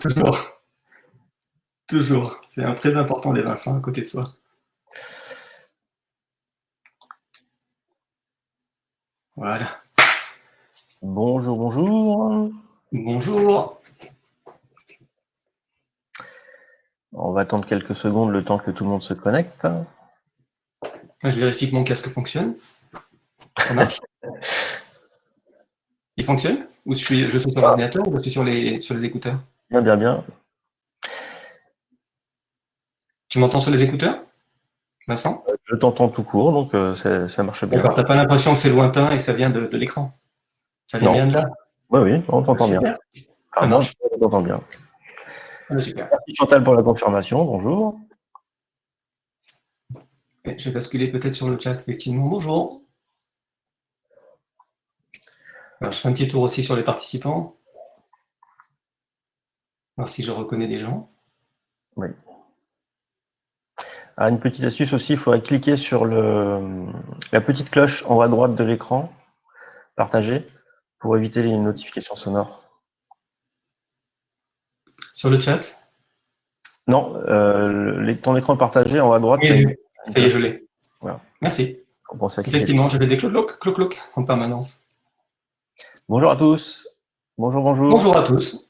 Toujours, toujours. C'est très important, les Vincent, à côté de soi. Voilà. Bonjour, bonjour. Bonjour. On va attendre quelques secondes le temps que tout le monde se connecte. Je vérifie que mon casque fonctionne. Ça marche? Il fonctionne? Ou je suis sur l'ordinateur ou je suis sur les écouteurs? Bien, bien, bien. Tu m'entends sur les écouteurs, Vincent? Je t'entends tout court, donc ça marche bien. D'accord, t'as pas l'impression que c'est lointain et que ça vient de l'écran? Ça vient Non. bien de là? Oui, on t'entend bien. Super, Ah, ça moi, marche. on t'entend bien. Super. Merci Chantal pour la confirmation. Bonjour. Je vais basculer peut-être sur le chat, effectivement. Bonjour. Alors, je fais un petit tour aussi sur les participants. Voir si je reconnais des gens. Oui. Ah, une petite astuce aussi, il faudrait cliquer sur la petite cloche en haut à droite de l'écran, partager, pour éviter les notifications sonores. Sur le chat? Non, ton écran partagé en haut à droite. Oui, ça y est, je l'ai. Voilà. Merci. À Effectivement, j'avais des cloc-cloc en permanence. Bonjour à tous. Bonjour, bonjour. Bonjour à tous.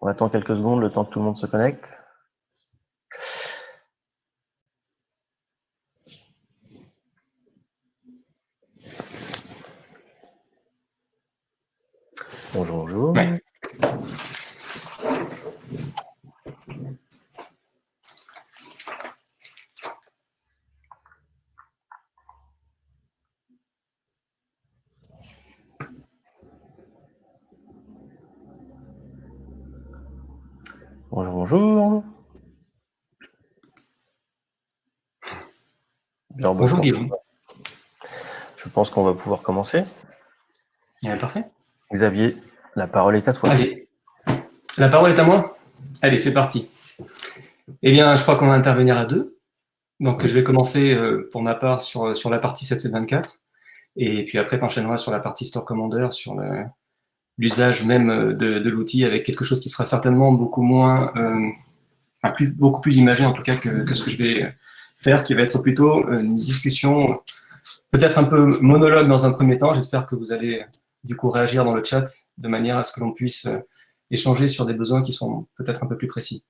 On attend quelques secondes, le temps que tout le monde se connecte. Bonjour, bonjour. Ouais. Bonjour, bonjour. Bien, Bonjour Guillaume. Je pense qu'on va pouvoir commencer. Parfait. Xavier, la parole est à toi. Allez, la parole est à moi. Allez, c'est parti. Eh bien, je crois qu'on va intervenir à deux. Donc, je vais commencer pour ma part sur la partie 7.7.24. Et puis après, tu enchaîneras sur la partie Store Commander, sur l'usage même de l'outil avec quelque chose qui sera certainement beaucoup moins, beaucoup plus imagé en tout cas que ce que je vais faire, qui va être plutôt une discussion, peut-être un peu monologue dans un premier temps. J'espère que vous allez du coup réagir dans le chat de manière à ce que l'on puisse échanger sur des besoins qui sont peut-être un peu plus précis.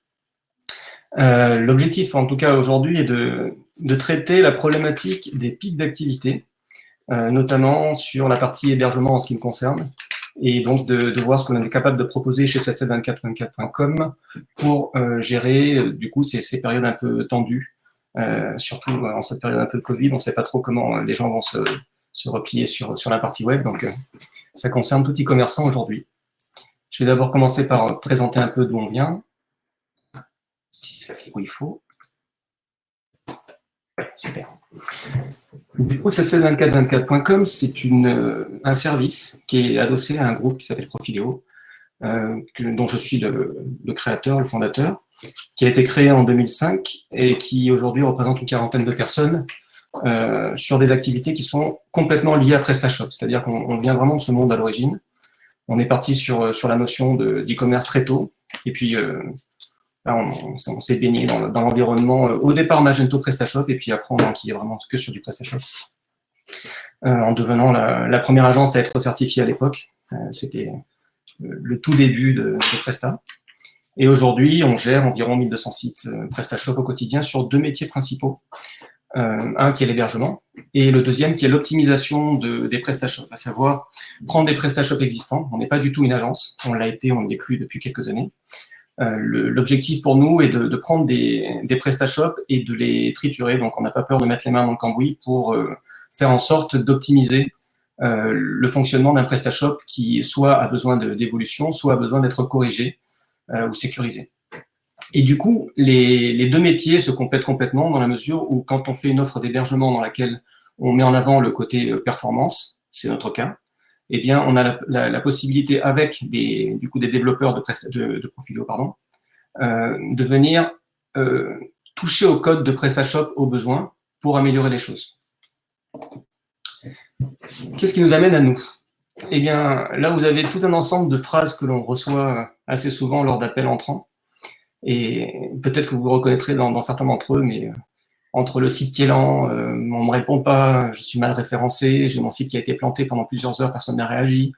L'objectif, en tout cas aujourd'hui, est de traiter la problématique des pics d'activité, notamment sur la partie hébergement en ce qui me concerne, et donc de voir ce qu'on est capable de proposer chez 7.7.24.com pour gérer du coup ces périodes un peu tendues, surtout en cette période un peu de Covid. On ne sait pas trop comment les gens vont se replier sur la partie web, donc ça concerne tout e-commerçant aujourd'hui. Je vais d'abord commencer par présenter un peu d'où on vient, si ça clique où il faut. Ouais, super. Du coup, 7.7.24.com, c'est un service qui est adossé à un groupe qui s'appelle Profileo, dont je suis le créateur, le fondateur, qui a été créé en 2005 et qui aujourd'hui représente une quarantaine de personnes sur des activités qui sont complètement liées à PrestaShop. C'est-à-dire qu'on vient vraiment de ce monde à l'origine. On est parti sur la notion d'e-commerce très tôt. Et puis, là, on s'est baigné dans l'environnement, au départ Magento PrestaShop, et puis après, on est vraiment que sur du PrestaShop. En devenant la première agence à être certifiée à l'époque. C'était le tout début de Presta. Et aujourd'hui, on gère environ 1200 sites PrestaShop au quotidien sur deux métiers principaux. Un qui est l'hébergement, et le deuxième qui est l'optimisation des PrestaShop, à savoir prendre des PrestaShop existants. On n'est pas du tout une agence, on l'a été, on ne l'est plus depuis quelques années. L'objectif pour nous est de prendre des PrestaShop et de les triturer, donc on n'a pas peur de mettre les mains dans le cambouis pour faire en sorte d'optimiser le fonctionnement d'un PrestaShop qui soit a besoin d'évolution, soit a besoin d'être corrigé ou sécurisé. Et du coup, les deux métiers se complètent complètement dans la mesure où quand on fait une offre d'hébergement dans laquelle on met en avant le côté performance, c'est notre cas, eh bien, on a la possibilité avec des développeurs de Profileo, de venir toucher au code de PrestaShop au besoin pour améliorer les choses. Qu'est-ce qui nous amène à nous? Eh bien, là, vous avez tout un ensemble de phrases que l'on reçoit assez souvent lors d'appels entrants. Et peut-être que vous vous reconnaîtrez dans certains d'entre eux, mais entre le site qui est lent, on ne me répond pas, je suis mal référencé, j'ai mon site qui a été planté pendant plusieurs heures, personne n'a réagi.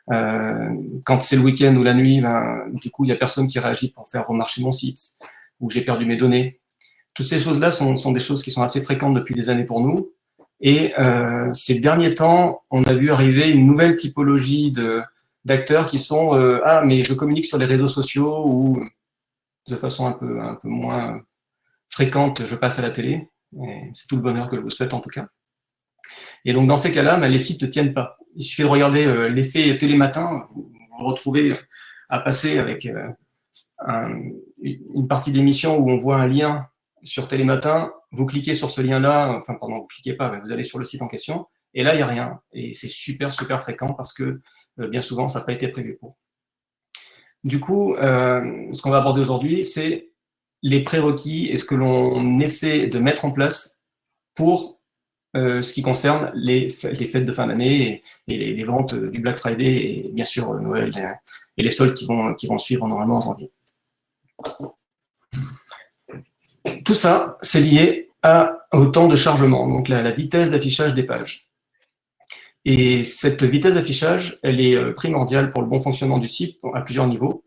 Quand c'est le week-end ou la nuit, ben, du coup, il n'y a personne qui réagit pour faire remarcher mon site, ou j'ai perdu mes données. Toutes ces choses-là sont des choses qui sont assez fréquentes depuis des années pour nous. Et ces derniers temps, on a vu arriver une nouvelle typologie d'acteurs qui sont ah, mais je communique sur les réseaux sociaux ou de façon un peu moins fréquente, je passe à la télé. C'est tout le bonheur que je vous souhaite en tout cas. Et donc dans ces cas-là, les sites ne tiennent pas. Il suffit de regarder l'effet Télématin, vous vous retrouvez à passer avec une partie d'émission où on voit un lien sur Télématin, vous cliquez sur ce lien-là, enfin pardon, vous cliquez pas, mais vous allez sur le site en question, et là il n'y a rien. Et c'est super fréquent parce que bien souvent ça n'a pas été prévu pour. Du coup, ce qu'on va aborder aujourd'hui, c'est les prérequis et ce que l'on essaie de mettre en place pour ce qui concerne les fêtes de fin d'année et les ventes du Black Friday et bien sûr Noël et les soldes qui vont suivre normalement en janvier. Tout ça, c'est lié au temps de chargement, donc la vitesse d'affichage des pages. Et cette vitesse d'affichage, elle est primordiale pour le bon fonctionnement du site à plusieurs niveaux.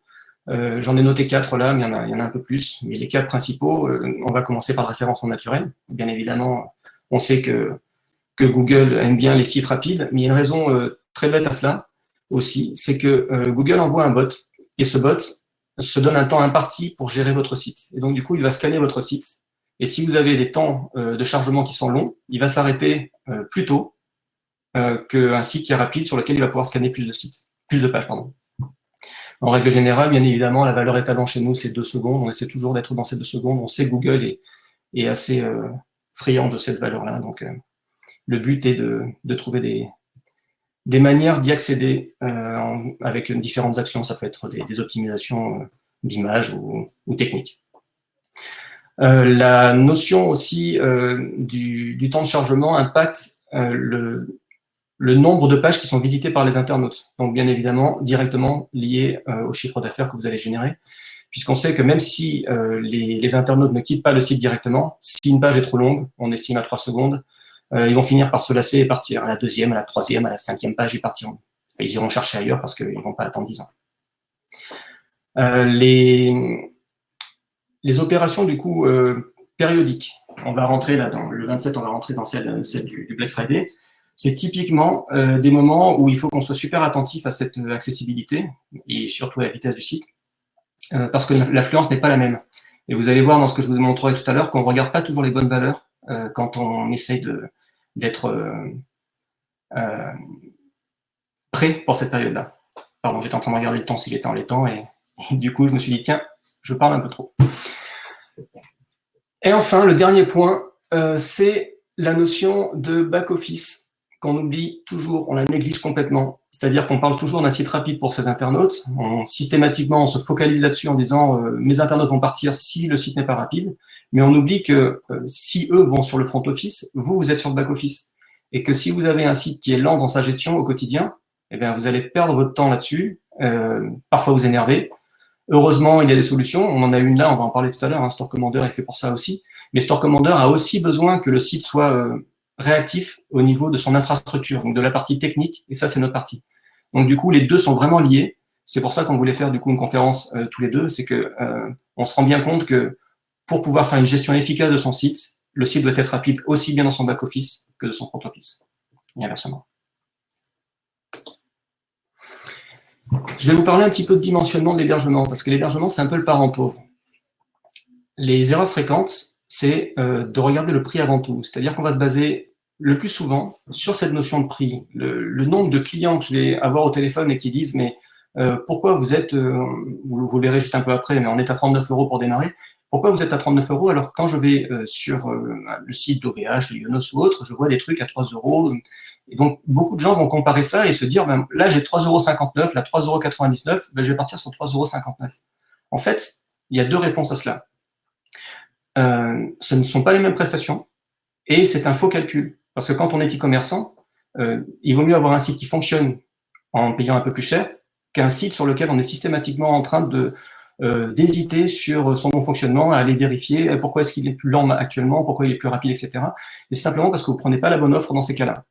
J'en ai noté 4 là, mais il y en a un peu plus. Mais les 4 principaux, on va commencer par le référencement naturel. Bien évidemment, on sait que Google aime bien les sites rapides, mais il y a une raison très bête à cela aussi, c'est que Google envoie un bot, et ce bot se donne un temps imparti pour gérer votre site. Et donc, du coup, il va scanner votre site. Et si vous avez des temps de chargement qui sont longs, il va s'arrêter plus tôt qu'un site qui est rapide sur lequel il va pouvoir scanner plus de pages. En règle générale, bien évidemment, la valeur étalon chez nous, c'est 2 secondes. On essaie toujours d'être dans ces 2 secondes. On sait que Google est assez friand de cette valeur-là. Donc, le but est de trouver des manières d'y accéder avec différentes actions. Ça peut être des optimisations d'images ou techniques. La notion aussi du temps de chargement impacte le nombre de pages qui sont visitées par les internautes. Donc, bien évidemment, directement lié au chiffre d'affaires que vous allez générer, puisqu'on sait que même si les internautes ne quittent pas le site directement, si une page est trop longue, on estime à 3 secondes, ils vont finir par se lasser et partir. À la 2e, à la 3e, à la 5e page, ils partiront. Enfin, ils iront chercher ailleurs parce qu'ils ne vont pas attendre 10 ans. Les opérations, du coup, périodiques. On va rentrer là, dans le 27, on va rentrer dans celle du Black Friday. C'est typiquement des moments où il faut qu'on soit super attentif à cette accessibilité et surtout à la vitesse du site, parce que l'affluence n'est pas la même. Et vous allez voir dans ce que je vous montrerai tout à l'heure qu'on ne regarde pas toujours les bonnes valeurs quand on essaye d'être prêt pour cette période-là. Pardon, j'étais en train de regarder le temps s'il était en laitant et du coup je me suis dit tiens, je parle un peu trop. Et enfin, le dernier point, c'est la notion de back-office qu'on oublie toujours, on la néglige complètement. C'est-à-dire qu'on parle toujours d'un site rapide pour ses internautes. Systématiquement, on se focalise là-dessus en disant mes internautes vont partir si le site n'est pas rapide. Mais on oublie que si eux vont sur le front office, vous êtes sur le back-office. Et que si vous avez un site qui est lent dans sa gestion au quotidien, eh bien, vous allez perdre votre temps là-dessus, parfois vous énerver. Heureusement, il y a des solutions. On en a une là, on va en parler tout à l'heure. Store Commander est fait pour ça aussi. Mais Store Commander a aussi besoin que le site soit réactif au niveau de son infrastructure, donc de la partie technique, et ça, c'est notre partie. Donc, du coup, les deux sont vraiment liés. C'est pour ça qu'on voulait faire, du coup, une conférence tous les deux. C'est que on se rend bien compte que pour pouvoir faire une gestion efficace de son site, le site doit être rapide aussi bien dans son back-office que de son front-office. Et inversement. Je vais vous parler un petit peu de dimensionnement de l'hébergement, parce que l'hébergement, c'est un peu le parent pauvre. Les erreurs fréquentes, c'est de regarder le prix avant tout. C'est-à-dire qu'on va se baser le plus souvent sur cette notion de prix. Le nombre de clients que je vais avoir au téléphone et qui disent « mais pourquoi vous êtes, vous le verrez juste un peu après, mais on est à 39 € pour démarrer, pourquoi vous êtes à 39 € alors que quand je vais sur le site d'OVH, Yonos ou autre, je vois des trucs à 3 €. Et donc, beaucoup de gens vont comparer ça et se dire ben, là, j'ai 3,59 €, là, 3,99 €, ben, je vais partir sur 3,59 €. En fait, il y a deux réponses à cela. Ce ne sont pas les mêmes prestations et c'est un faux calcul. Parce que quand on est e-commerçant, il vaut mieux avoir un site qui fonctionne en payant un peu plus cher qu'un site sur lequel on est systématiquement en train d'hésiter sur son bon fonctionnement, à aller vérifier pourquoi est-ce qu'il est plus lent actuellement, pourquoi il est plus rapide, etc. Et simplement parce que vous ne prenez pas la bonne offre dans ces cas-là.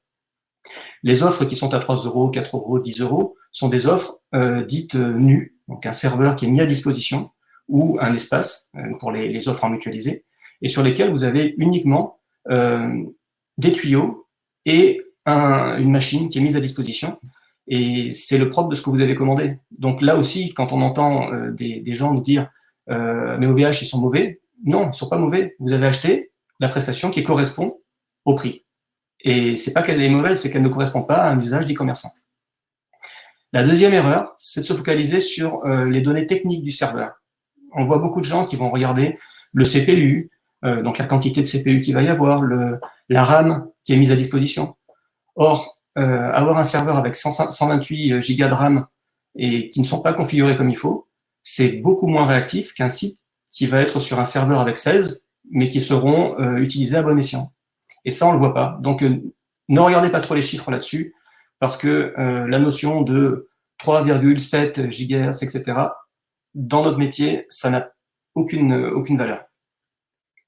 Les offres qui sont à 3 €, 4 €, 10 € sont des offres dites nues, donc un serveur qui est mis à disposition ou un espace pour les offres en mutualisé, et sur lesquels vous avez uniquement des tuyaux et une machine qui est mise à disposition. Et c'est le propre de ce que vous avez commandé. Donc là aussi, quand on entend des gens nous dire mes OVH, ils sont mauvais, non, ils ne sont pas mauvais. Vous avez acheté la prestation qui correspond au prix. Et c'est pas qu'elle est mauvaise, c'est qu'elle ne correspond pas à un usage d'e-commerçant. La deuxième erreur, c'est de se focaliser sur les données techniques du serveur. On voit beaucoup de gens qui vont regarder le CPU, donc la quantité de CPU qu'il va y avoir, la RAM qui est mise à disposition. Or, avoir un serveur avec 128 Go de RAM et qui ne sont pas configurés comme il faut, c'est beaucoup moins réactif qu'un site qui va être sur un serveur avec 16, mais qui seront utilisés à bon escient. Et ça, on ne le voit pas. Donc, ne regardez pas trop les chiffres là-dessus, parce que la notion de 3,7 GHz, etc., dans notre métier, ça n'a aucune valeur.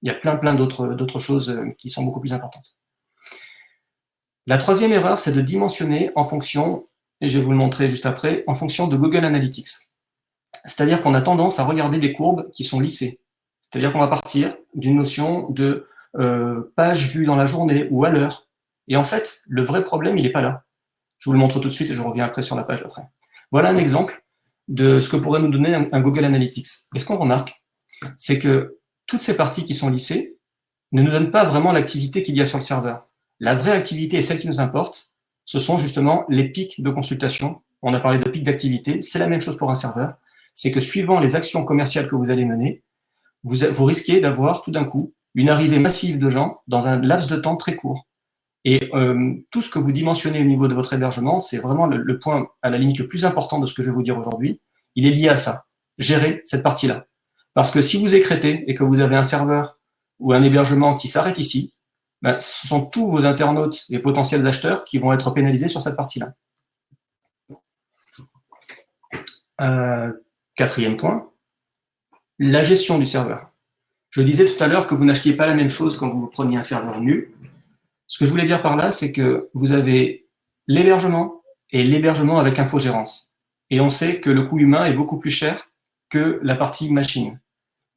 Il y a plein d'autres choses qui sont beaucoup plus importantes. La troisième erreur, c'est de dimensionner en fonction, et je vais vous le montrer juste après, en fonction de Google Analytics. C'est-à-dire qu'on a tendance à regarder des courbes qui sont lissées. C'est-à-dire qu'on va partir d'une notion de page vue dans la journée ou à l'heure. Et en fait, le vrai problème, il n'est pas là. Je vous le montre tout de suite et je reviens après sur la page après. Voilà un exemple de ce que pourrait nous donner un Google Analytics. Et ce qu'on remarque, c'est que toutes ces parties qui sont lissées ne nous donnent pas vraiment l'activité qu'il y a sur le serveur. La vraie activité et celle qui nous importe, ce sont justement les pics de consultation. On a parlé de pics d'activité, c'est la même chose pour un serveur. C'est que suivant les actions commerciales que vous allez mener, vous risquez d'avoir tout d'un coup une arrivée massive de gens dans un laps de temps très court. Et tout ce que vous dimensionnez au niveau de votre hébergement, c'est vraiment le point à la limite le plus important de ce que je vais vous dire aujourd'hui. Il est lié à ça, gérer cette partie-là. Parce que si vous écrétez et que vous avez un serveur ou un hébergement qui s'arrête ici, ben, ce sont tous vos internautes et potentiels acheteurs qui vont être pénalisés sur cette partie-là. Quatrième point, la gestion du serveur. Je disais tout à l'heure que vous n'achetiez pas la même chose quand vous preniez un serveur nul. Ce que je voulais dire par là, c'est que vous avez l'hébergement et l'hébergement avec infogérance. Et on sait que le coût humain est beaucoup plus cher que la partie machine.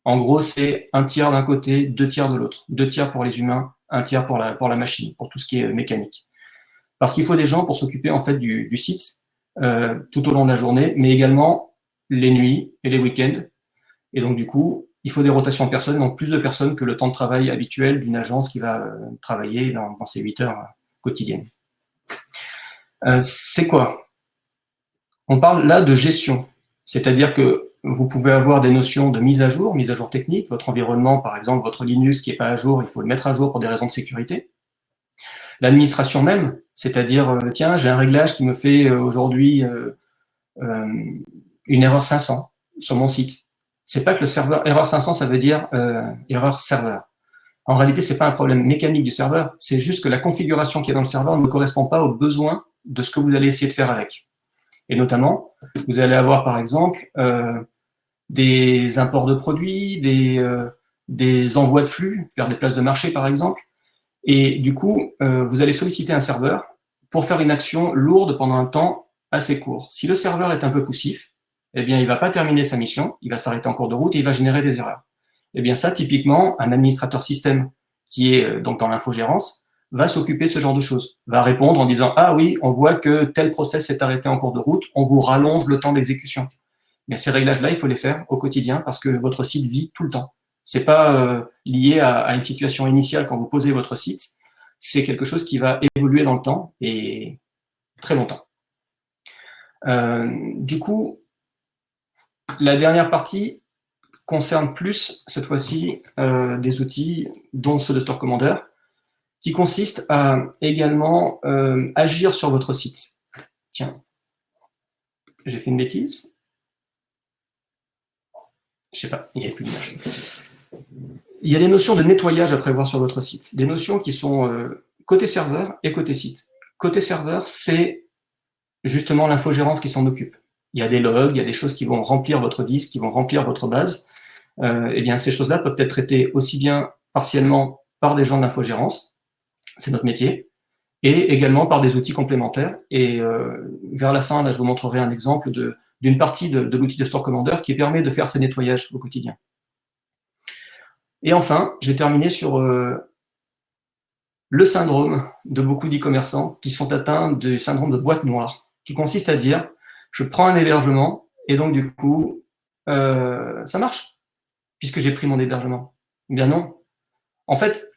En gros, c'est 1/3 d'un côté, 2/3 de l'autre. 2/3 pour les humains, 1/3 pour la machine, pour tout ce qui est mécanique. Parce qu'il faut des gens pour s'occuper en fait du site tout au long de la journée, mais également les nuits et les week-ends. Et donc du coup, il faut des rotations de personnes, donc plus de personnes que le temps de travail habituel d'une agence qui va travailler dans ses 8 heures quotidiennes. C'est quoi? On parle là de gestion, c'est-à-dire que vous pouvez avoir des notions de mise à jour technique, votre environnement, par exemple, votre Linux qui n'est pas à jour, il faut le mettre à jour pour des raisons de sécurité. L'administration même, c'est-à-dire, tiens, j'ai un réglage qui me fait aujourd'hui une erreur 500 sur mon site. C'est pas que le serveur, erreur 500, ça veut dire erreur serveur. En réalité, c'est pas un problème mécanique du serveur, c'est juste que la configuration qui est dans le serveur ne correspond pas aux besoins de ce que vous allez essayer de faire avec. Et notamment, vous allez avoir par exemple des imports de produits, des envois de flux vers des places de marché par exemple, et du coup, vous allez solliciter un serveur pour faire une action lourde pendant un temps assez court. Si le serveur est un peu poussif, eh bien, il ne va pas terminer sa mission, il va s'arrêter en cours de route et il va générer des erreurs. Eh bien, ça, typiquement, un administrateur système qui est donc dans l'infogérance va s'occuper de ce genre de choses, va répondre en disant « Ah oui, on voit que tel process s'est arrêté en cours de route, on vous rallonge le temps d'exécution. » Mais ces réglages-là, il faut les faire au quotidien parce que votre site vit tout le temps. Ce n'est pas lié à une situation initiale quand vous posez votre site, c'est quelque chose qui va évoluer dans le temps et très longtemps. Du coup, la dernière partie concerne plus, cette fois-ci, des outils, dont ceux de Store Commander, qui consistent à également agir sur votre site. Tiens, j'ai fait une bêtise. Je sais pas, il n'y avait plus d'image. Il y a des notions de nettoyage à prévoir sur votre site, des notions qui sont côté serveur et côté site. Côté serveur, c'est justement l'infogérance qui s'en occupe. Il y a des logs, il y a des choses qui vont remplir votre disque, qui vont remplir votre base. Eh bien, ces choses-là peuvent être traitées aussi bien partiellement par des gens de l'infogérance, c'est notre métier, et également par des outils complémentaires. Et vers la fin, là, je vous montrerai un exemple d'une partie de l'outil de Store Commander qui permet de faire ces nettoyages au quotidien. Et enfin, je vais terminer sur le syndrome de beaucoup d'e-commerçants qui sont atteints du syndrome de boîte noire, qui consiste à dire, je prends un hébergement, et donc du coup, ça marche, puisque j'ai pris mon hébergement. Eh bien non. En fait,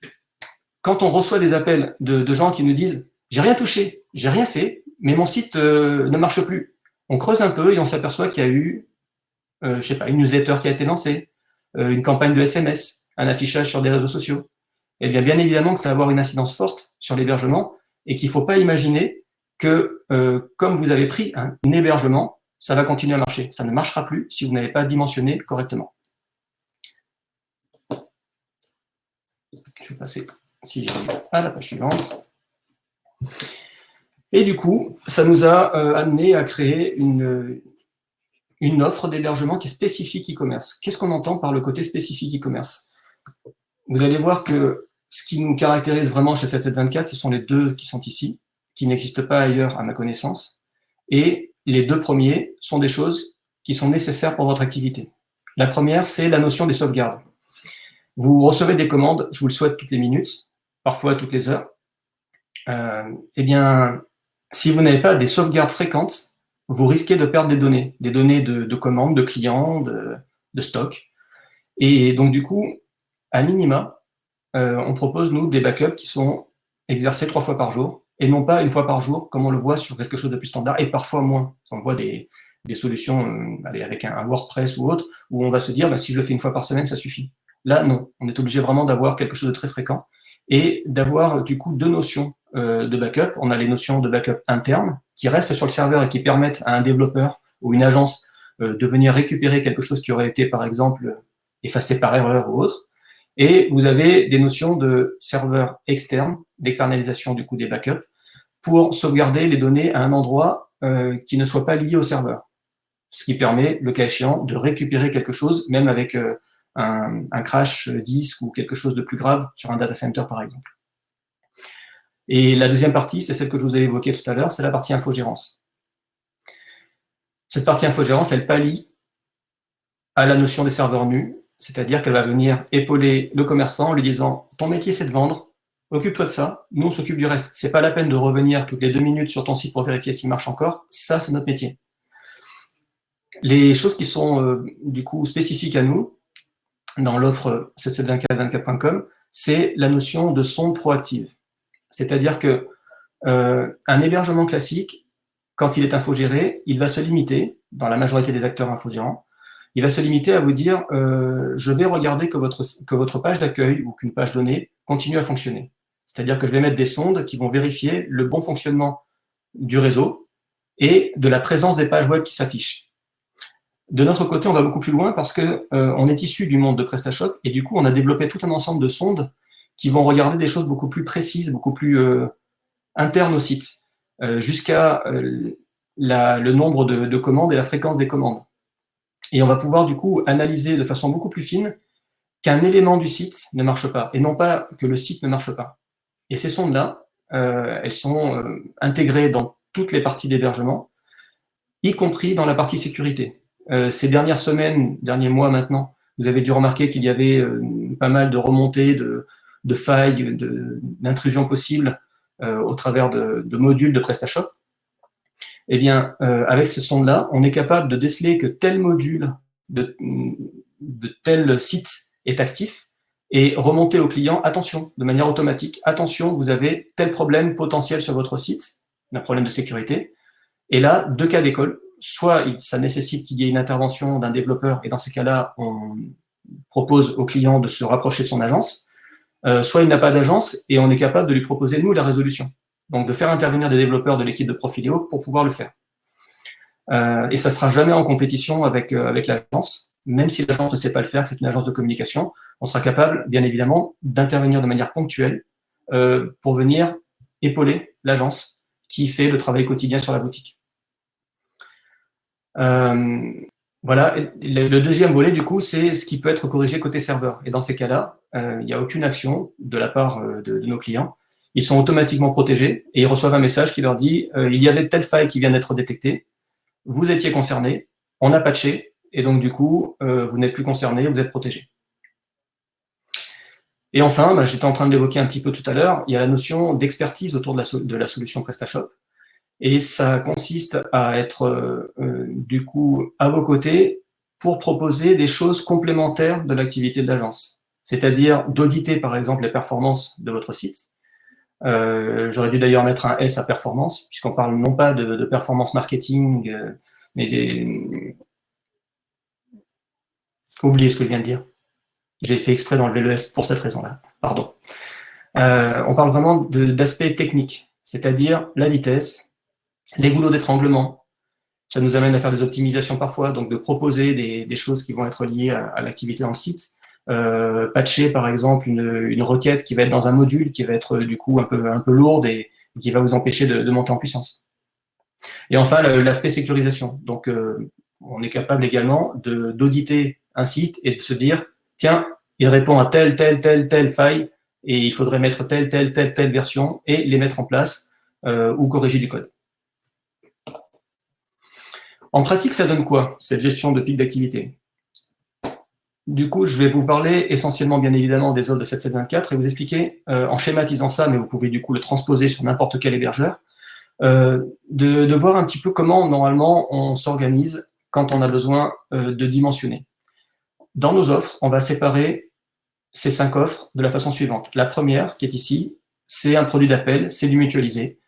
quand on reçoit des appels de gens qui nous disent « j'ai rien touché, j'ai rien fait, mais mon site ne marche plus », on creuse un peu et on s'aperçoit qu'il y a eu, je sais pas, une newsletter qui a été lancée, une campagne de SMS, un affichage sur des réseaux sociaux. Eh bien, bien évidemment que ça va avoir une incidence forte sur l'hébergement et qu'il ne faut pas imaginer que, comme vous avez pris un hébergement, ça va continuer à marcher. Ça ne marchera plus si vous n'avez pas dimensionné correctement. Je vais passer, si j'arrive, à la page suivante. Et du coup, ça nous a amené à créer une offre d'hébergement qui est spécifique e-commerce. Qu'est-ce qu'on entend par le côté spécifique e-commerce? Vous allez voir que ce qui nous caractérise vraiment chez 7724, ce sont les deux qui sont ici, qui n'existent pas ailleurs à ma connaissance. Et les deux premiers sont des choses qui sont nécessaires pour votre activité. La première, c'est la notion des sauvegardes. Vous recevez des commandes, je vous le souhaite, toutes les minutes, parfois toutes les heures. Eh bien, si vous n'avez pas des sauvegardes fréquentes, vous risquez de perdre des données de commandes, de clients, de stock. Et donc, du coup, à minima, on propose, nous, des backups qui sont exercés 3 fois par jour, et non pas une fois par jour, comme on le voit sur quelque chose de plus standard, et parfois moins. On voit des solutions avec un WordPress ou autre, où on va se dire, bah, si je le fais une fois par semaine, ça suffit. Là, non. On est obligé vraiment d'avoir quelque chose de très fréquent, et d'avoir, du coup, deux notions de backup. On a les notions de backup interne, qui restent sur le serveur et qui permettent à un développeur ou une agence de venir récupérer quelque chose qui aurait été, par exemple, effacé par erreur ou autre. Et vous avez des notions de serveur externe, d'externalisation du coup des backups, pour sauvegarder les données à un endroit qui ne soit pas lié au serveur. Ce qui permet, le cas échéant, de récupérer quelque chose, même avec un crash disque ou quelque chose de plus grave sur un data center, par exemple. Et la deuxième partie, c'est celle que je vous ai évoquée tout à l'heure, c'est la partie infogérance. Cette partie infogérance, elle pallie à la notion des serveurs nus, c'est-à-dire qu'elle va venir épauler le commerçant en lui disant « ton métier, c'est de vendre, occupe-toi de ça, nous, on s'occupe du reste. C'est pas la peine de revenir toutes les 2 minutes sur ton site pour vérifier s'il marche encore, ça, c'est notre métier. » Les choses qui sont du coup spécifiques à nous, dans l'offre 7724.com, c'est la notion de sonde proactive. C'est-à-dire que un hébergement classique, quand il est infogéré, il va se limiter, dans la majorité des acteurs infogérants, il va se limiter à vous dire je vais regarder que votre page d'accueil ou qu'une page donnée continue à fonctionner. C'est-à-dire que je vais mettre des sondes qui vont vérifier le bon fonctionnement du réseau et de la présence des pages web qui s'affichent. De notre côté, on va beaucoup plus loin parce que on est issu du monde de PrestaShop et du coup, on a développé tout un ensemble de sondes qui vont regarder des choses beaucoup plus précises, beaucoup plus internes au site, jusqu'à le nombre de commandes et la fréquence des commandes. Et on va pouvoir du coup analyser de façon beaucoup plus fine qu'un élément du site ne marche pas, et non pas que le site ne marche pas. Et ces sondes-là, elles sont intégrées dans toutes les parties d'hébergement, y compris dans la partie sécurité. Ces dernières semaines, derniers mois maintenant, vous avez dû remarquer qu'il y avait pas mal de remontées, de failles, d'intrusions possibles au travers de modules de PrestaShop. Eh bien, avec ces sondes-là, on est capable de déceler que tel module de tel site est actif et remonter au client, attention, de manière automatique, attention, vous avez tel problème potentiel sur votre site, un problème de sécurité. Et là, 2 cas d'école. Soit ça nécessite qu'il y ait une intervention d'un développeur, et dans ces cas-là, on propose au client de se rapprocher de son agence. Soit il n'a pas d'agence, et on est capable de lui proposer, nous, la résolution. Donc, de faire intervenir des développeurs de l'équipe de Profileo pour pouvoir le faire. Et ça ne sera jamais en compétition avec l'agence, même si l'agence ne sait pas le faire, que c'est une agence de communication, on sera capable, bien évidemment, d'intervenir de manière ponctuelle pour venir épauler l'agence qui fait le travail quotidien sur la boutique. Voilà. Le deuxième volet, du coup, c'est ce qui peut être corrigé côté serveur. Et dans ces cas-là, il n'y a aucune action de la part de nos clients. Ils sont automatiquement protégés et ils reçoivent un message qui leur dit il y avait telle faille qui vient d'être détectée, vous étiez concerné, on a patché, et donc du coup, vous n'êtes plus concerné, vous êtes protégé. Et enfin, j'étais en train de l'évoquer un petit peu tout à l'heure, il y a la notion d'expertise autour de la solution PrestaShop. Et ça consiste à être du coup à vos côtés pour proposer des choses complémentaires de l'activité de l'agence. C'est-à-dire d'auditer par exemple les performances de votre site. J'aurais dû d'ailleurs mettre un S à performance, puisqu'on parle non pas de performance marketing, mais des... Oubliez ce que je viens de dire. J'ai fait exprès d'enlever le S pour cette raison-là. Pardon. On parle vraiment d'aspect technique, c'est-à-dire la vitesse, les goulots d'étranglement. Ça nous amène à faire des optimisations parfois, donc de proposer des choses qui vont être liées à l'activité dans le site. Patcher, par exemple, une requête qui va être dans un module, qui va être du coup un peu lourde et qui va vous empêcher de monter en puissance. Et enfin, l'aspect sécurisation. Donc, on est capable également d'auditer un site et de se dire, tiens, il répond à telle faille, et il faudrait mettre telle version et les mettre en place ou corriger du code. En pratique, ça donne quoi, cette gestion de pic d'activité? Du coup, je vais vous parler essentiellement, bien évidemment, des offres de 7724 et vous expliquer, en schématisant ça, mais vous pouvez du coup le transposer sur n'importe quel hébergeur, de voir un petit peu comment, normalement, on s'organise quand on a besoin de dimensionner. Dans nos offres, on va séparer ces 5 offres de la façon suivante. La première, qui est ici, c'est un produit d'appel, c'est du mutualisé.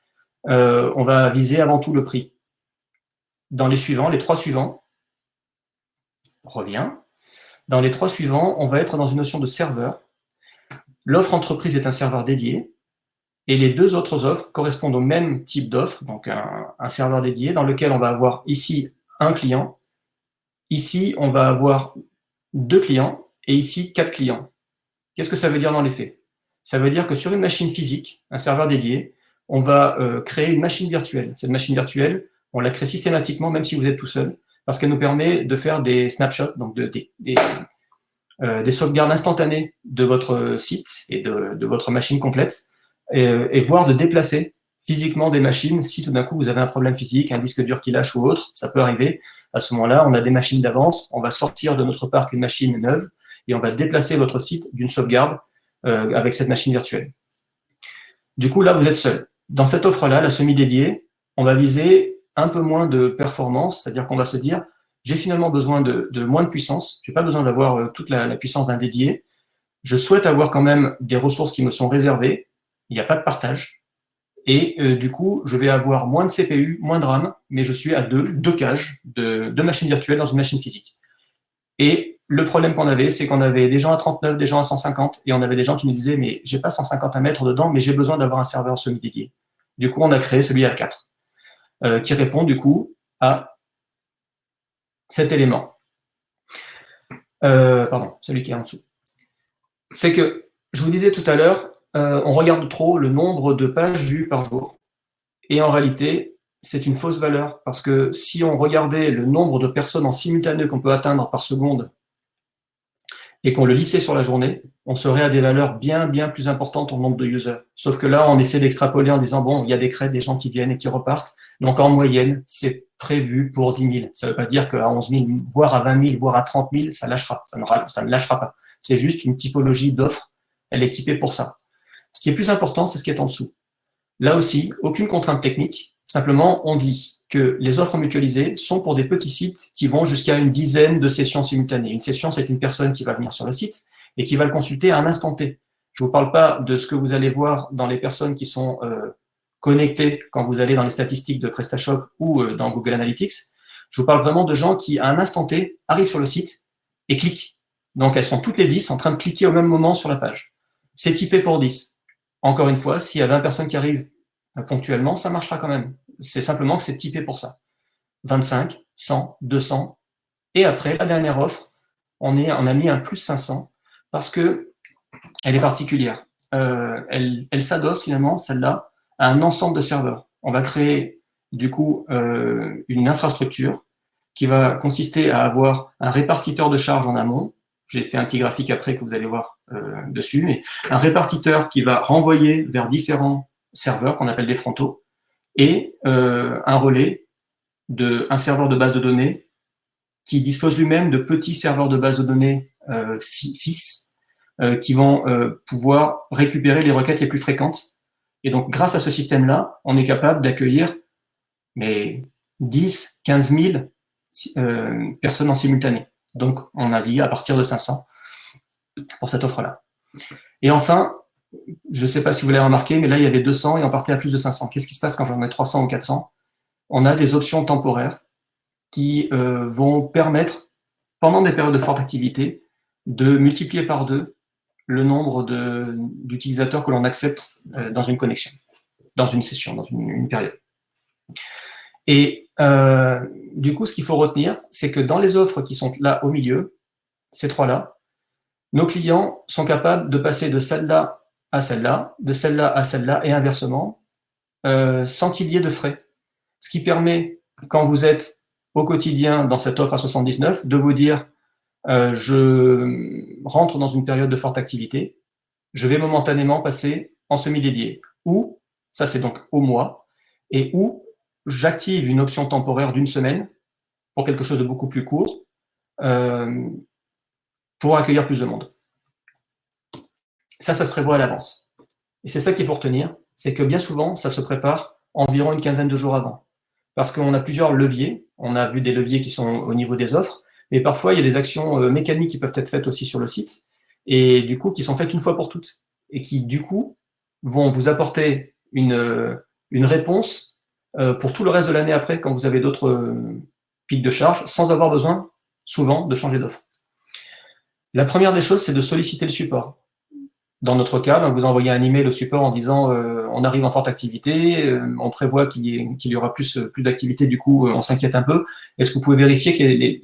On va viser avant tout le prix. Dans les suivants, les 3 suivants, revient. Dans les 3 suivants, on va être dans une notion de serveur. L'offre entreprise est un serveur dédié. Et les 2 autres offres correspondent au même type d'offre, donc un serveur dédié, dans lequel on va avoir ici un client. Ici, on va avoir 2 clients, et ici 4 clients. Qu'est-ce que ça veut dire dans les faits? Ça veut dire que sur une machine physique, un serveur dédié, on va créer une machine virtuelle. Cette machine virtuelle, on la crée systématiquement, même si vous êtes tout seul, parce qu'elle nous permet de faire des snapshots, donc des sauvegardes instantanées de votre site et de votre machine complète, et voire de déplacer physiquement des machines si tout d'un coup vous avez un problème physique, un disque dur qui lâche ou autre, ça peut arriver. À ce moment-là, on a des machines d'avance, on va sortir de notre parc une machine neuve et on va déplacer votre site d'une sauvegarde avec cette machine virtuelle. Du coup, là, vous êtes seul. Dans cette offre-là, la semi-dédiée, on va viser un peu moins de performance, c'est-à-dire qu'on va se dire, j'ai finalement besoin de moins de puissance, je n'ai pas besoin d'avoir toute la puissance d'un dédié, je souhaite avoir quand même des ressources qui me sont réservées, il n'y a pas de partage, et du coup, je vais avoir moins de CPU, moins de RAM, mais je suis à deux cages de machines virtuelles dans une machine physique. Et le problème qu'on avait, c'est qu'on avait des gens à 39, des gens à 150, et on avait des gens qui nous disaient, mais j'ai pas 150 à mettre dedans, mais j'ai besoin d'avoir un serveur semi-dédié. Du coup, on a créé celui à 4, qui répond du coup à cet élément. Pardon, celui qui est en dessous. C'est que, je vous disais tout à l'heure, on regarde trop le nombre de pages vues par jour. Et en réalité, c'est une fausse valeur, parce que si on regardait le nombre de personnes en simultané qu'on peut atteindre par seconde et qu'on le lissait sur la journée, on serait à des valeurs bien plus importantes en nombre de users. Sauf que là, on essaie d'extrapoler en disant, bon, il y a des crêtes, des gens qui viennent et qui repartent. Donc en moyenne, c'est prévu pour 10 000. Ça ne veut pas dire qu'à 11 000, voire à 20 000, voire à 30 000, ça lâchera. Ça ne lâchera pas. C'est juste une typologie d'offre. Elle est typée pour ça. Ce qui est plus important, c'est ce qui est en dessous. Là aussi, aucune contrainte technique. Simplement, on dit que les offres mutualisées sont pour des petits sites qui vont jusqu'à une dizaine de sessions simultanées. Une session, c'est une personne qui va venir sur le site et qui va le consulter à un instant T. Je ne vous parle pas de ce que vous allez voir dans les personnes qui sont connectées quand vous allez dans les statistiques de PrestaShop ou dans Google Analytics. Je vous parle vraiment de gens qui, à un instant T, arrivent sur le site et cliquent. Donc, elles sont toutes les 10 en train de cliquer au même moment sur la page. C'est typé pour 10. Encore une fois, s'il y a 20 personnes qui arrivent ponctuellement, ça marchera quand même. C'est simplement que c'est typé pour ça. 25, 100, 200. Et après, la dernière offre, on a mis un plus 500 parce que elle est particulière. Elle s'adosse finalement, celle-là, à un ensemble de serveurs. On va créer du coup une infrastructure qui va consister à avoir un répartiteur de charge en amont. J'ai fait un petit graphique après que vous allez voir dessus, mais un répartiteur qui va renvoyer vers différents serveurs qu'on appelle des frontaux, et un relais un serveur de base de données qui dispose lui-même de petits serveurs de base de données fils qui vont pouvoir récupérer les requêtes les plus fréquentes. Et donc, grâce à ce système-là, on est capable d'accueillir 10, 15 000 personnes en simultané. Donc, on a dit à partir de 500 pour cette offre-là. Et enfin, je ne sais pas si vous l'avez remarqué, mais là, il y avait 200 et on partait à plus de 500. Qu'est-ce qui se passe quand j'en ai 300 ou 400? On a des options temporaires qui vont permettre, pendant des périodes de forte activité, de multiplier par 2 le nombre d'utilisateurs que l'on accepte dans une connexion, dans une session, dans une période. Et du coup, ce qu'il faut retenir, c'est que dans les offres qui sont là au milieu, ces trois-là, nos clients sont capables de passer de celle-là à celle-là, de celle-là à celle-là, et inversement, sans qu'il y ait de frais. Ce qui permet, quand vous êtes au quotidien dans cette offre à 79, de vous dire je rentre dans une période de forte activité, je vais momentanément passer en semi-dédié. Ou, ça c'est donc au mois, et où j'active une option temporaire d'une semaine pour quelque chose de beaucoup plus court pour accueillir plus de monde. Ça se prévoit à l'avance. Et c'est ça qu'il faut retenir, c'est que bien souvent, ça se prépare environ une quinzaine de jours avant. Parce qu'on a plusieurs leviers, on a vu des leviers qui sont au niveau des offres, mais parfois il y a des actions mécaniques qui peuvent être faites aussi sur le site, et du coup qui sont faites une fois pour toutes, et qui du coup vont vous apporter une réponse pour tout le reste de l'année après, quand vous avez d'autres pics de charge, sans avoir besoin souvent de changer d'offre. La première des choses, c'est de solliciter le support. Dans notre cas, vous envoyez un email au support en disant on arrive en forte activité, on prévoit qu'il y aura plus d'activité, du coup on s'inquiète un peu. Est-ce que vous pouvez vérifier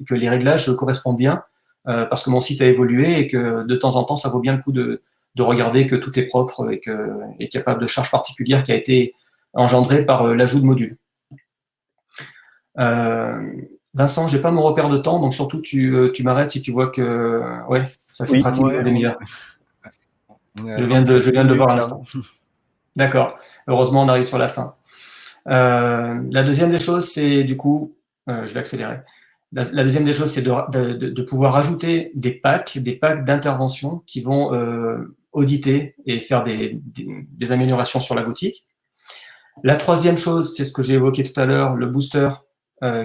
que les réglages correspondent bien parce que mon site a évolué et que de temps en temps ça vaut bien le coup de regarder que tout est propre et qu'il n'y a pas de charge particulière qui a été engendrée par l'ajout de modules. Vincent, j'ai pas mon repère de temps, donc surtout tu m'arrêtes si tu vois que ouais, ça fait pratiquement une demi-heure. Je viens de le voir à l'instant. D'accord. Heureusement, on arrive sur la fin. La deuxième des choses, c'est du coup, je vais accélérer. La deuxième des choses, c'est de pouvoir ajouter des packs d'intervention qui vont auditer et faire des améliorations sur la boutique. La troisième chose, c'est ce que j'ai évoqué tout à l'heure, le booster,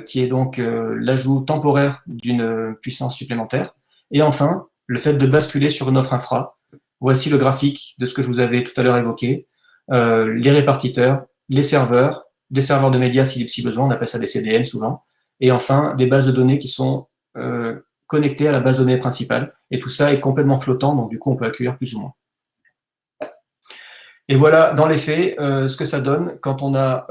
qui est donc l'ajout temporaire d'une puissance supplémentaire. Et enfin, le fait de basculer sur une offre infra. Voici le graphique de ce que je vous avais tout à l'heure évoqué. Les répartiteurs, les serveurs, des serveurs de médias si besoin, on appelle ça des CDN souvent, et enfin des bases de données qui sont connectées à la base de données principale. Et tout ça est complètement flottant, donc du coup on peut accueillir plus ou moins. Et voilà, dans les faits, ce que ça donne quand on a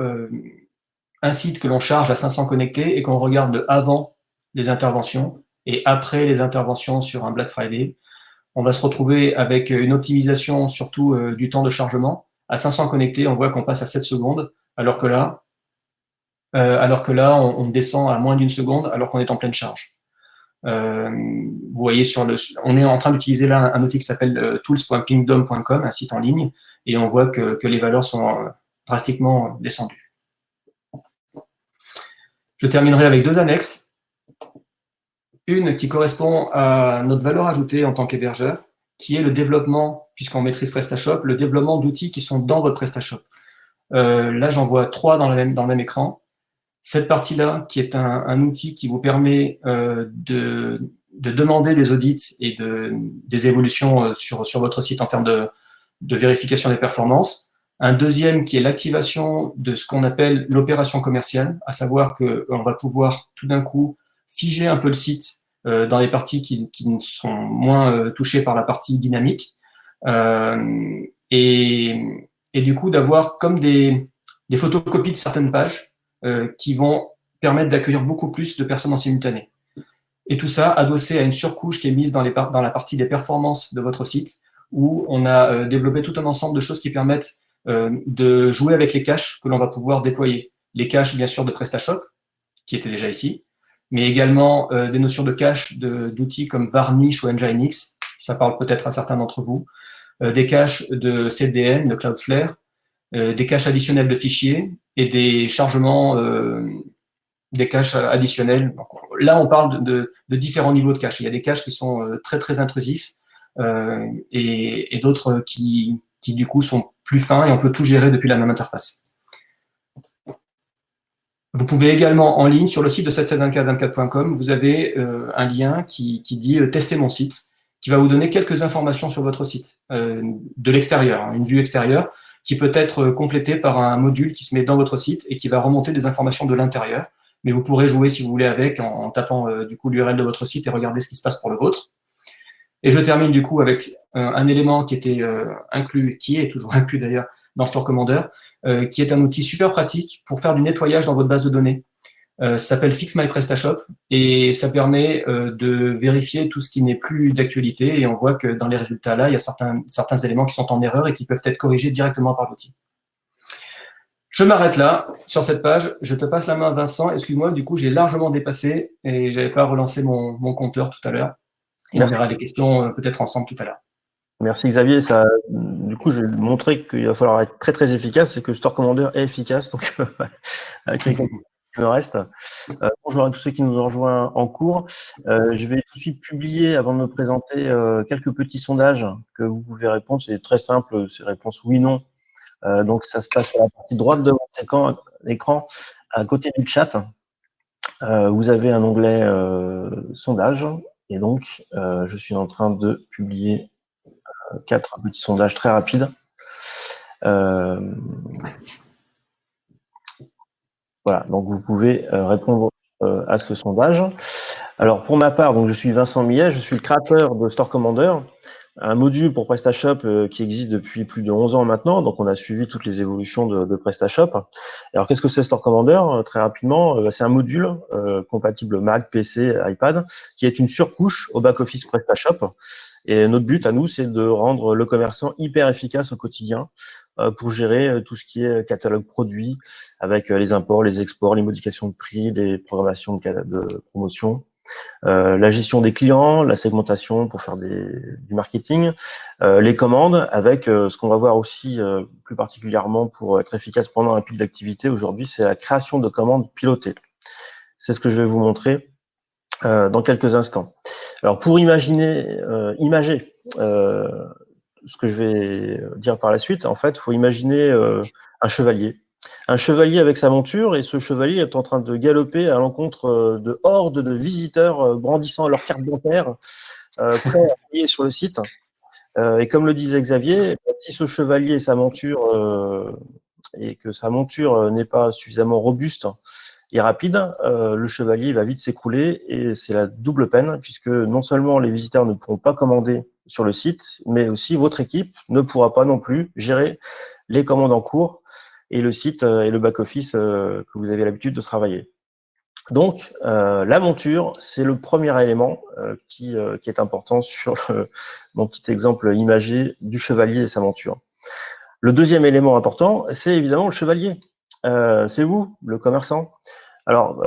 un site que l'on charge à 500 connectés et qu'on regarde avant les interventions et après les interventions sur un Black Friday. On va se retrouver avec une optimisation surtout du temps de chargement. À 500 connectés, on voit qu'on passe à 7 secondes, alors que là, on descend à moins d'une seconde alors qu'on est en pleine charge. Vous voyez, on est en train d'utiliser là un outil qui s'appelle tools.pingdom.com, un site en ligne, et on voit que les valeurs sont drastiquement descendues. Je terminerai avec 2 annexes. Une qui correspond à notre valeur ajoutée en tant qu'hébergeur, qui est le développement, puisqu'on maîtrise PrestaShop, le développement d'outils qui sont dans votre PrestaShop. Là, j'en vois 3 dans le même écran. Cette partie-là, qui est un outil qui vous permet de demander des audits et des évolutions sur votre site en termes de vérification des performances. Un deuxième qui est l'activation de ce qu'on appelle l'opération commerciale, à savoir qu'on va pouvoir tout d'un coup figer un peu le site dans les parties qui sont moins touchées par la partie dynamique, et du coup d'avoir comme des photocopies de certaines pages qui vont permettre d'accueillir beaucoup plus de personnes en simultané. Et tout ça adossé à une surcouche qui est mise dans la partie des performances de votre site, où on a développé tout un ensemble de choses qui permettent de jouer avec les caches que l'on va pouvoir déployer. Les caches, bien sûr, de PrestaShop, qui étaient déjà ici, mais également des notions de cache d'outils comme Varnish ou Nginx, ça parle peut-être à certains d'entre vous, des caches de CDN, de Cloudflare, des caches additionnelles de fichiers et des chargements, des caches additionnelles. Donc, là, on parle de différents niveaux de caches. Il y a des caches qui sont très, très intrusifs et d'autres qui, du coup, sont plus fins et on peut tout gérer depuis la même interface. Vous pouvez également, en ligne, sur le site de 772424.com, vous avez un lien qui dit « Tester mon site », qui va vous donner quelques informations sur votre site, de l'extérieur, hein, une vue extérieure, qui peut être complétée par un module qui se met dans votre site et qui va remonter des informations de l'intérieur. Mais vous pourrez jouer, si vous voulez, avec, en tapant du coup l'URL de votre site et regarder ce qui se passe pour le vôtre. Et je termine du coup avec un élément qui était inclus, qui est toujours inclus d'ailleurs dans Store Commander, qui est un outil super pratique pour faire du nettoyage dans votre base de données. Ça s'appelle Fix My PrestaShop et ça permet de vérifier tout ce qui n'est plus d'actualité et on voit que dans les résultats là, il y a certains éléments qui sont en erreur et qui peuvent être corrigés directement par l'outil. Je m'arrête là, sur cette page. Je te passe la main, Vincent. Excuse-moi, du coup, j'ai largement dépassé et je n'avais pas relancé mon compteur tout à l'heure. Et merci. On verra les questions peut-être ensemble tout à l'heure. Merci Xavier. Ça, du coup, je vais montrer qu'il va falloir être très très efficace et que Store Commander est efficace. Donc, avec les questions qui me restent. Bonjour à tous ceux qui nous ont rejoints en cours. Je vais tout de suite publier, avant de me présenter, quelques petits sondages que vous pouvez répondre. C'est très simple, c'est réponse oui, non. Donc, ça se passe sur la partie droite de votre écran, à côté du chat. Vous avez un onglet sondage. Et donc, je suis en train de publier 4 petits sondages très rapides. Voilà, donc vous pouvez répondre à ce sondage. Alors, pour ma part, donc je suis Vincent Millet, je suis le créateur de Store Commander, un module pour PrestaShop qui existe depuis plus de 11 ans maintenant. Donc, on a suivi toutes les évolutions de PrestaShop. Alors, qu'est-ce que c'est Store Commander? Très rapidement, c'est un module compatible Mac, PC, iPad, qui est une surcouche au back-office PrestaShop. Et notre but à nous, c'est de rendre le commerçant hyper efficace au quotidien pour gérer tout ce qui est catalogue produit, avec les imports, les exports, les modifications de prix, les programmations de promotion, la gestion des clients, la segmentation pour faire du marketing, les commandes, avec ce qu'on va voir aussi plus particulièrement pour être efficace pendant un pic d'activité aujourd'hui, c'est la création de commandes pilotées. C'est ce que je vais vous montrer dans quelques instants. Alors pour imager ce que je vais dire par la suite, en fait, il faut imaginer un chevalier. Un chevalier avec sa monture, et ce chevalier est en train de galoper à l'encontre de hordes de visiteurs brandissant leur carte bancaire, prêts à payer sur le site. Et comme le disait Xavier, si ce chevalier et sa monture, et que sa monture n'est pas suffisamment robuste et rapide, le chevalier va vite s'écrouler, et c'est la double peine, puisque non seulement les visiteurs ne pourront pas commander sur le site, mais aussi votre équipe ne pourra pas non plus gérer les commandes en cours et le site et le back-office que vous avez l'habitude de travailler. Donc, la monture, c'est le premier élément qui est important sur mon petit exemple imagé du chevalier et sa monture. Le deuxième élément important, c'est évidemment le chevalier. C'est vous, le commerçant. Alors,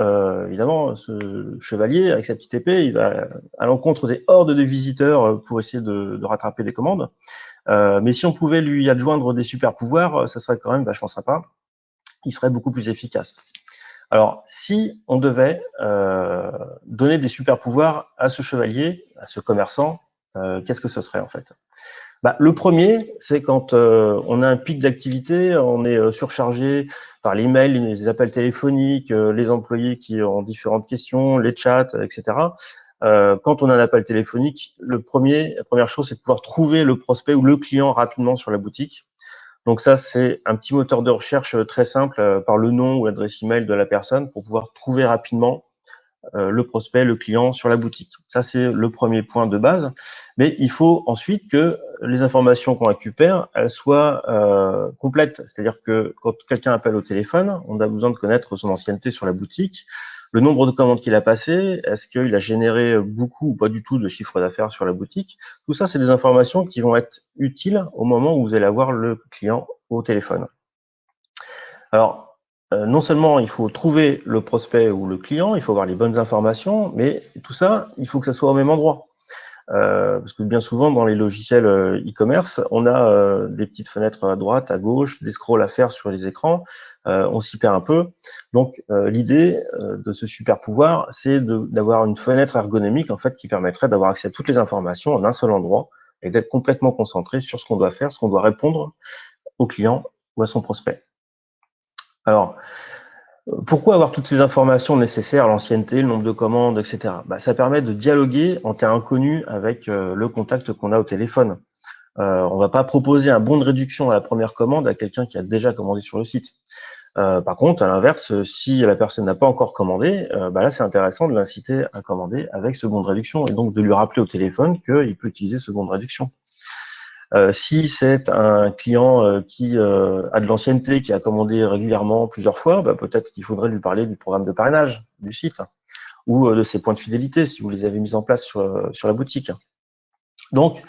évidemment, ce chevalier, avec sa petite épée, il va à l'encontre des hordes de visiteurs pour essayer de rattraper les commandes. Mais si on pouvait lui adjoindre des super pouvoirs, ça serait quand même vachement sympa. Il serait beaucoup plus efficace. Alors, si on devait donner des super pouvoirs à ce chevalier, à ce commerçant, qu'est-ce que ce serait en fait? Le premier, c'est quand on a un pic d'activité, on est surchargé par les mails, les appels téléphoniques, les employés qui ont différentes questions, les chats, etc. Quand on a un appel téléphonique, la première chose, c'est de pouvoir trouver le prospect ou le client rapidement sur la boutique. Donc ça, c'est un petit moteur de recherche très simple par le nom ou l'adresse email de la personne pour pouvoir trouver rapidement le prospect, le client sur la boutique. Ça, c'est le premier point de base. Mais il faut ensuite que les informations qu'on récupère, elles soient complètes. C'est-à-dire que quand quelqu'un appelle au téléphone, on a besoin de connaître son ancienneté sur la boutique, le nombre de commandes qu'il a passées, est-ce qu'il a généré beaucoup ou pas du tout de chiffre d'affaires sur la boutique. Tout ça, c'est des informations qui vont être utiles au moment où vous allez avoir le client au téléphone. Alors, non seulement il faut trouver le prospect ou le client, il faut avoir les bonnes informations, mais tout ça, il faut que ça soit au même endroit. Parce que bien souvent, dans les logiciels e-commerce, on a des petites fenêtres à droite, à gauche, des scrolls à faire sur les écrans, on s'y perd un peu. Donc, l'idée de ce super pouvoir, c'est d'avoir une fenêtre ergonomique en fait qui permettrait d'avoir accès à toutes les informations en un seul endroit et d'être complètement concentré sur ce qu'on doit faire, ce qu'on doit répondre au client ou à son prospect. Alors, pourquoi avoir toutes ces informations nécessaires, l'ancienneté, le nombre de commandes, etc. Ça permet de dialoguer en termes inconnus avec le contact qu'on a au téléphone. On ne va pas proposer un bon de réduction à la première commande à quelqu'un qui a déjà commandé sur le site. Par contre, à l'inverse, si la personne n'a pas encore commandé, là c'est intéressant de l'inciter à commander avec ce bon de réduction et donc de lui rappeler au téléphone qu'il peut utiliser ce bon de réduction. Si c'est un client qui a de l'ancienneté, qui a commandé régulièrement plusieurs fois, peut-être qu'il faudrait lui parler du programme de parrainage du site ou de ses points de fidélité si vous les avez mis en place sur la boutique. Donc,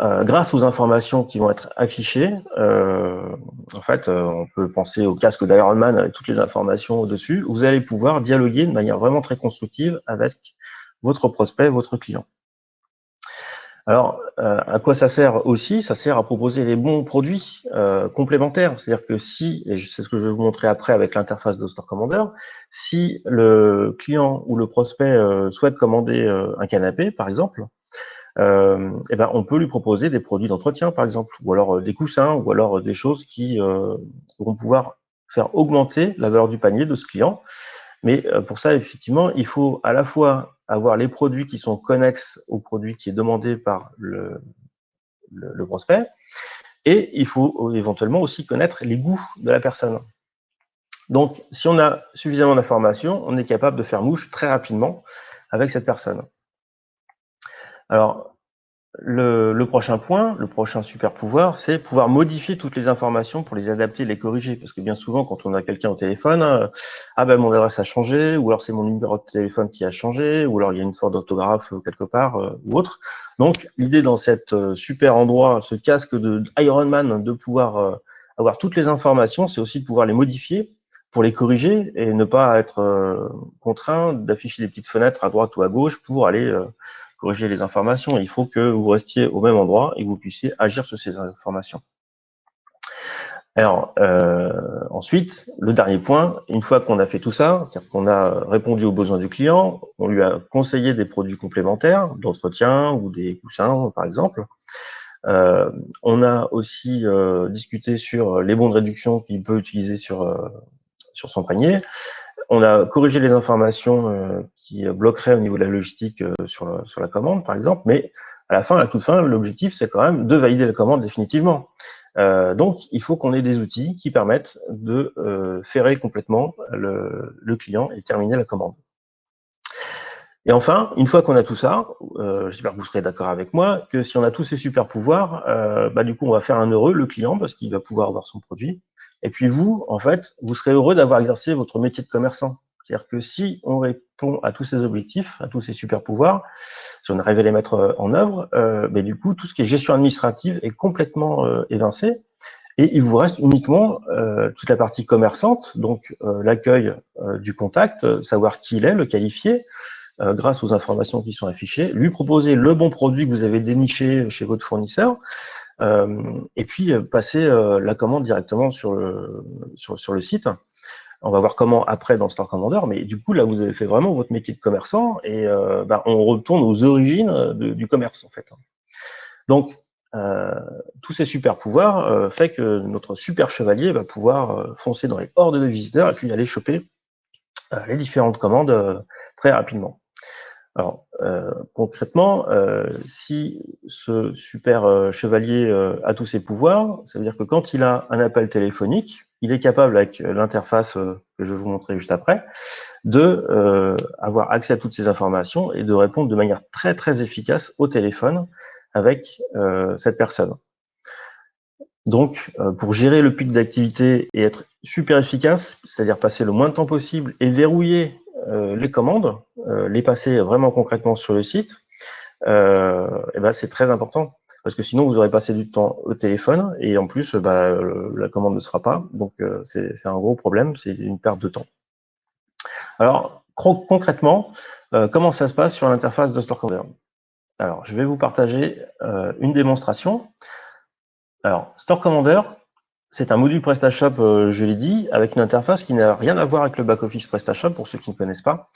grâce aux informations qui vont être affichées, en fait, on peut penser au casque d'Ironman avec toutes les informations au-dessus, vous allez pouvoir dialoguer de manière vraiment très constructive avec votre prospect, votre client. Alors, à quoi ça sert aussi? Ça sert à proposer les bons produits complémentaires. C'est-à-dire que si, et c'est ce que je vais vous montrer après avec l'interface de Store Commander, si le client ou le prospect souhaite commander un canapé, par exemple, on peut lui proposer des produits d'entretien, par exemple, ou alors des coussins, ou alors des choses qui vont pouvoir faire augmenter la valeur du panier de ce client. Mais pour ça, effectivement, il faut à la fois avoir les produits qui sont connexes au produit qui est demandé par le prospect, et il faut éventuellement aussi connaître les goûts de la personne. Donc, si on a suffisamment d'informations, on est capable de faire mouche très rapidement avec cette personne. Alors, le prochain point, le prochain super pouvoir, c'est pouvoir modifier toutes les informations pour les adapter, les corriger. Parce que bien souvent, quand on a quelqu'un au téléphone, mon adresse a changé, ou alors c'est mon numéro de téléphone qui a changé, ou alors il y a une faute d'orthographe quelque part, ou autre. Donc, l'idée dans cet super endroit, ce casque de Iron Man, de pouvoir avoir toutes les informations, c'est aussi de pouvoir les modifier pour les corriger et ne pas être contraint d'afficher des petites fenêtres à droite ou à gauche pour aller corriger les informations. Il faut que vous restiez au même endroit et que vous puissiez agir sur ces informations. Alors, ensuite, le dernier point, une fois qu'on a fait tout ça, c'est-à-dire qu'on a répondu aux besoins du client, on lui a conseillé des produits complémentaires, d'entretien ou des coussins, par exemple. On a aussi discuté sur les bons de réduction qu'il peut utiliser sur son panier. On a corrigé les informations qui bloqueraient au niveau de la logistique sur la commande, par exemple, mais à la toute fin, l'objectif, c'est quand même de valider la commande définitivement. Donc, il faut qu'on ait des outils qui permettent de ferrer complètement le client et terminer la commande. Et enfin, une fois qu'on a tout ça, j'espère que vous serez d'accord avec moi, que si on a tous ces super pouvoirs, du coup, on va faire un heureux, le client, parce qu'il va pouvoir avoir son produit. Et puis vous, en fait, vous serez heureux d'avoir exercé votre métier de commerçant. C'est-à-dire que si on répond à tous ces objectifs, à tous ces super pouvoirs, si on arrive à les mettre en œuvre, du coup, tout ce qui est gestion administrative est complètement évincé. Et il vous reste uniquement toute la partie commerçante, donc l'accueil du contact, savoir qui il est, le qualifier, grâce aux informations qui sont affichées, lui proposer le bon produit que vous avez déniché chez votre fournisseur, et puis passer la commande directement sur le site. On va voir comment après dans Store Commander, mais du coup, là, vous avez fait vraiment votre métier de commerçant et on retourne aux origines du commerce, en fait. Donc, tous ces super pouvoirs fait que notre super chevalier va pouvoir foncer dans les hordes de visiteurs et puis aller choper les différentes commandes très rapidement. Alors, concrètement, si ce super chevalier a tous ses pouvoirs, ça veut dire que quand il a un appel téléphonique, il est capable, avec l'interface que je vais vous montrer juste après, de avoir accès à toutes ces informations et de répondre de manière très, très efficace au téléphone avec cette personne. Donc, pour gérer le pic d'activité et être super efficace, c'est-à-dire passer le moins de temps possible et verrouiller les commandes, les passer vraiment concrètement sur le site, c'est très important. parce que sinon vous aurez passé du temps au téléphone et en plus la commande ne sera pas, donc c'est un gros problème, c'est une perte de temps. Alors concrètement, comment ça se passe sur l'interface de Store Commander? Alors je vais vous partager une démonstration. Alors Store Commander, c'est un module PrestaShop, je l'ai dit, avec une interface qui n'a rien à voir avec le back-office PrestaShop, pour ceux qui ne connaissent pas.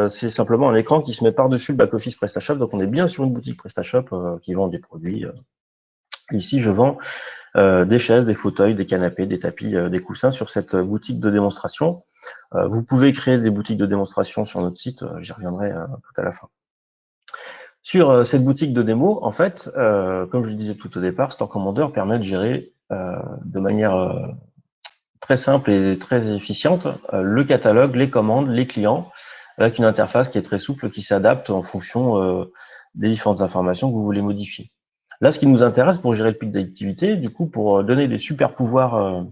C'est simplement un écran qui se met par-dessus le back-office PrestaShop, donc on est bien sur une boutique PrestaShop qui vend des produits. Ici, je vends des chaises, des fauteuils, des canapés, des tapis, des coussins sur cette boutique de démonstration. Vous pouvez créer des boutiques de démonstration sur notre site, j'y reviendrai tout à la fin. Sur cette boutique de démo, en fait, comme je le disais tout au départ, Store Commander permet de gérer de manière très simple et très efficiente le catalogue, les commandes, les clients, avec une interface qui est très souple, qui s'adapte en fonction des différentes informations que vous voulez modifier. Là, ce qui nous intéresse pour gérer le pic d'activité, du coup, pour donner des super pouvoirs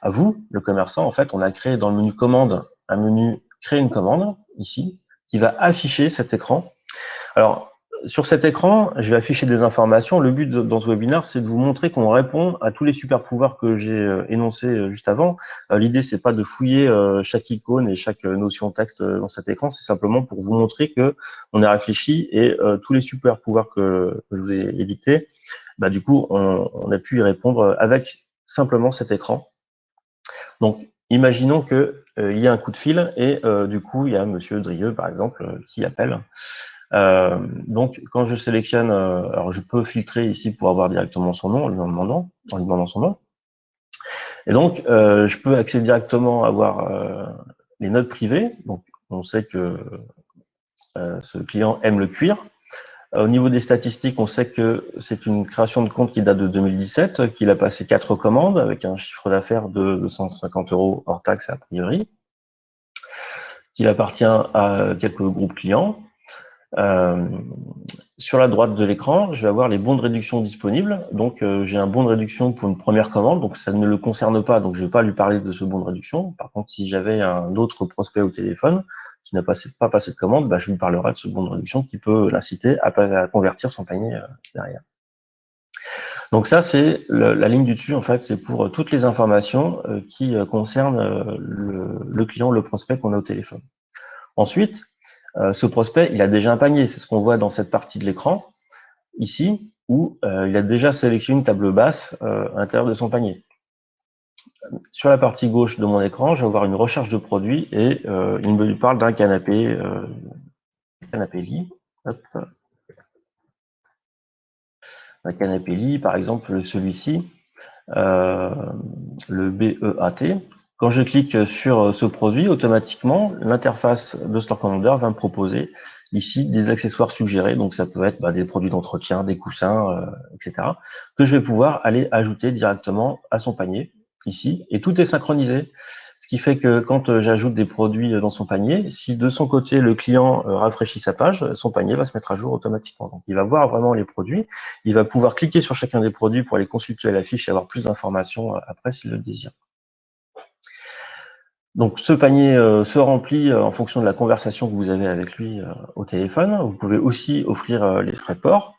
à vous, le commerçant, en fait, on a créé dans le menu commande un menu créer une commande, ici, qui va afficher cet écran. Alors, sur cet écran, je vais afficher des informations. Le but dans ce webinaire, c'est de vous montrer qu'on répond à tous les super pouvoirs que j'ai énoncés juste avant. L'idée, c'est pas de fouiller chaque icône et chaque notion texte dans cet écran, c'est simplement pour vous montrer que on a réfléchi et tous les super pouvoirs que je vous ai édictés, du coup, on a pu y répondre avec simplement cet écran. Donc, imaginons que il y a un coup de fil et du coup, il y a Monsieur Drieux, par exemple, qui appelle. Donc, quand je sélectionne, alors je peux filtrer ici pour avoir directement son nom en lui demandant son nom. Et donc, je peux accéder directement à voir les notes privées. Donc, on sait que ce client aime le cuir. Au niveau des statistiques, on sait que c'est une création de compte qui date de 2017, qu'il a passé 4 commandes avec un chiffre d'affaires de 250 € hors taxe a priori, qu'il appartient à quelques groupes clients. Sur la droite de l'écran, je vais avoir les bons de réduction disponibles. Donc, j'ai un bon de réduction pour une première commande, donc ça ne le concerne pas, donc je ne vais pas lui parler de ce bon de réduction. Par contre, si j'avais un autre prospect au téléphone qui n'a pas passé de commande, je lui parlerai de ce bon de réduction qui peut l'inciter à convertir son panier derrière. Donc ça, c'est la ligne du dessus, en fait, c'est pour toutes les informations qui concernent le client, le prospect qu'on a au téléphone. Ensuite, ce prospect, il a déjà un panier, c'est ce qu'on voit dans cette partie de l'écran, ici, où il a déjà sélectionné une table basse à l'intérieur de son panier. Sur la partie gauche de mon écran, je vais avoir une recherche de produits et il me parle d'un canapé lit. Hop. Un canapé lit, par exemple celui-ci, le BEAT. Quand je clique sur ce produit, automatiquement, l'interface de Store Commander va me proposer ici des accessoires suggérés. Donc, ça peut être des produits d'entretien, des coussins, etc., que je vais pouvoir aller ajouter directement à son panier, ici. Et tout est synchronisé. Ce qui fait que quand j'ajoute des produits dans son panier, si de son côté, le client rafraîchit sa page, son panier va se mettre à jour automatiquement. Donc, il va voir vraiment les produits. Il va pouvoir cliquer sur chacun des produits pour aller consulter la fiche et avoir plus d'informations après s'il le désire. Donc, ce panier se remplit en fonction de la conversation que vous avez avec lui au téléphone. Vous pouvez aussi offrir les frais de port.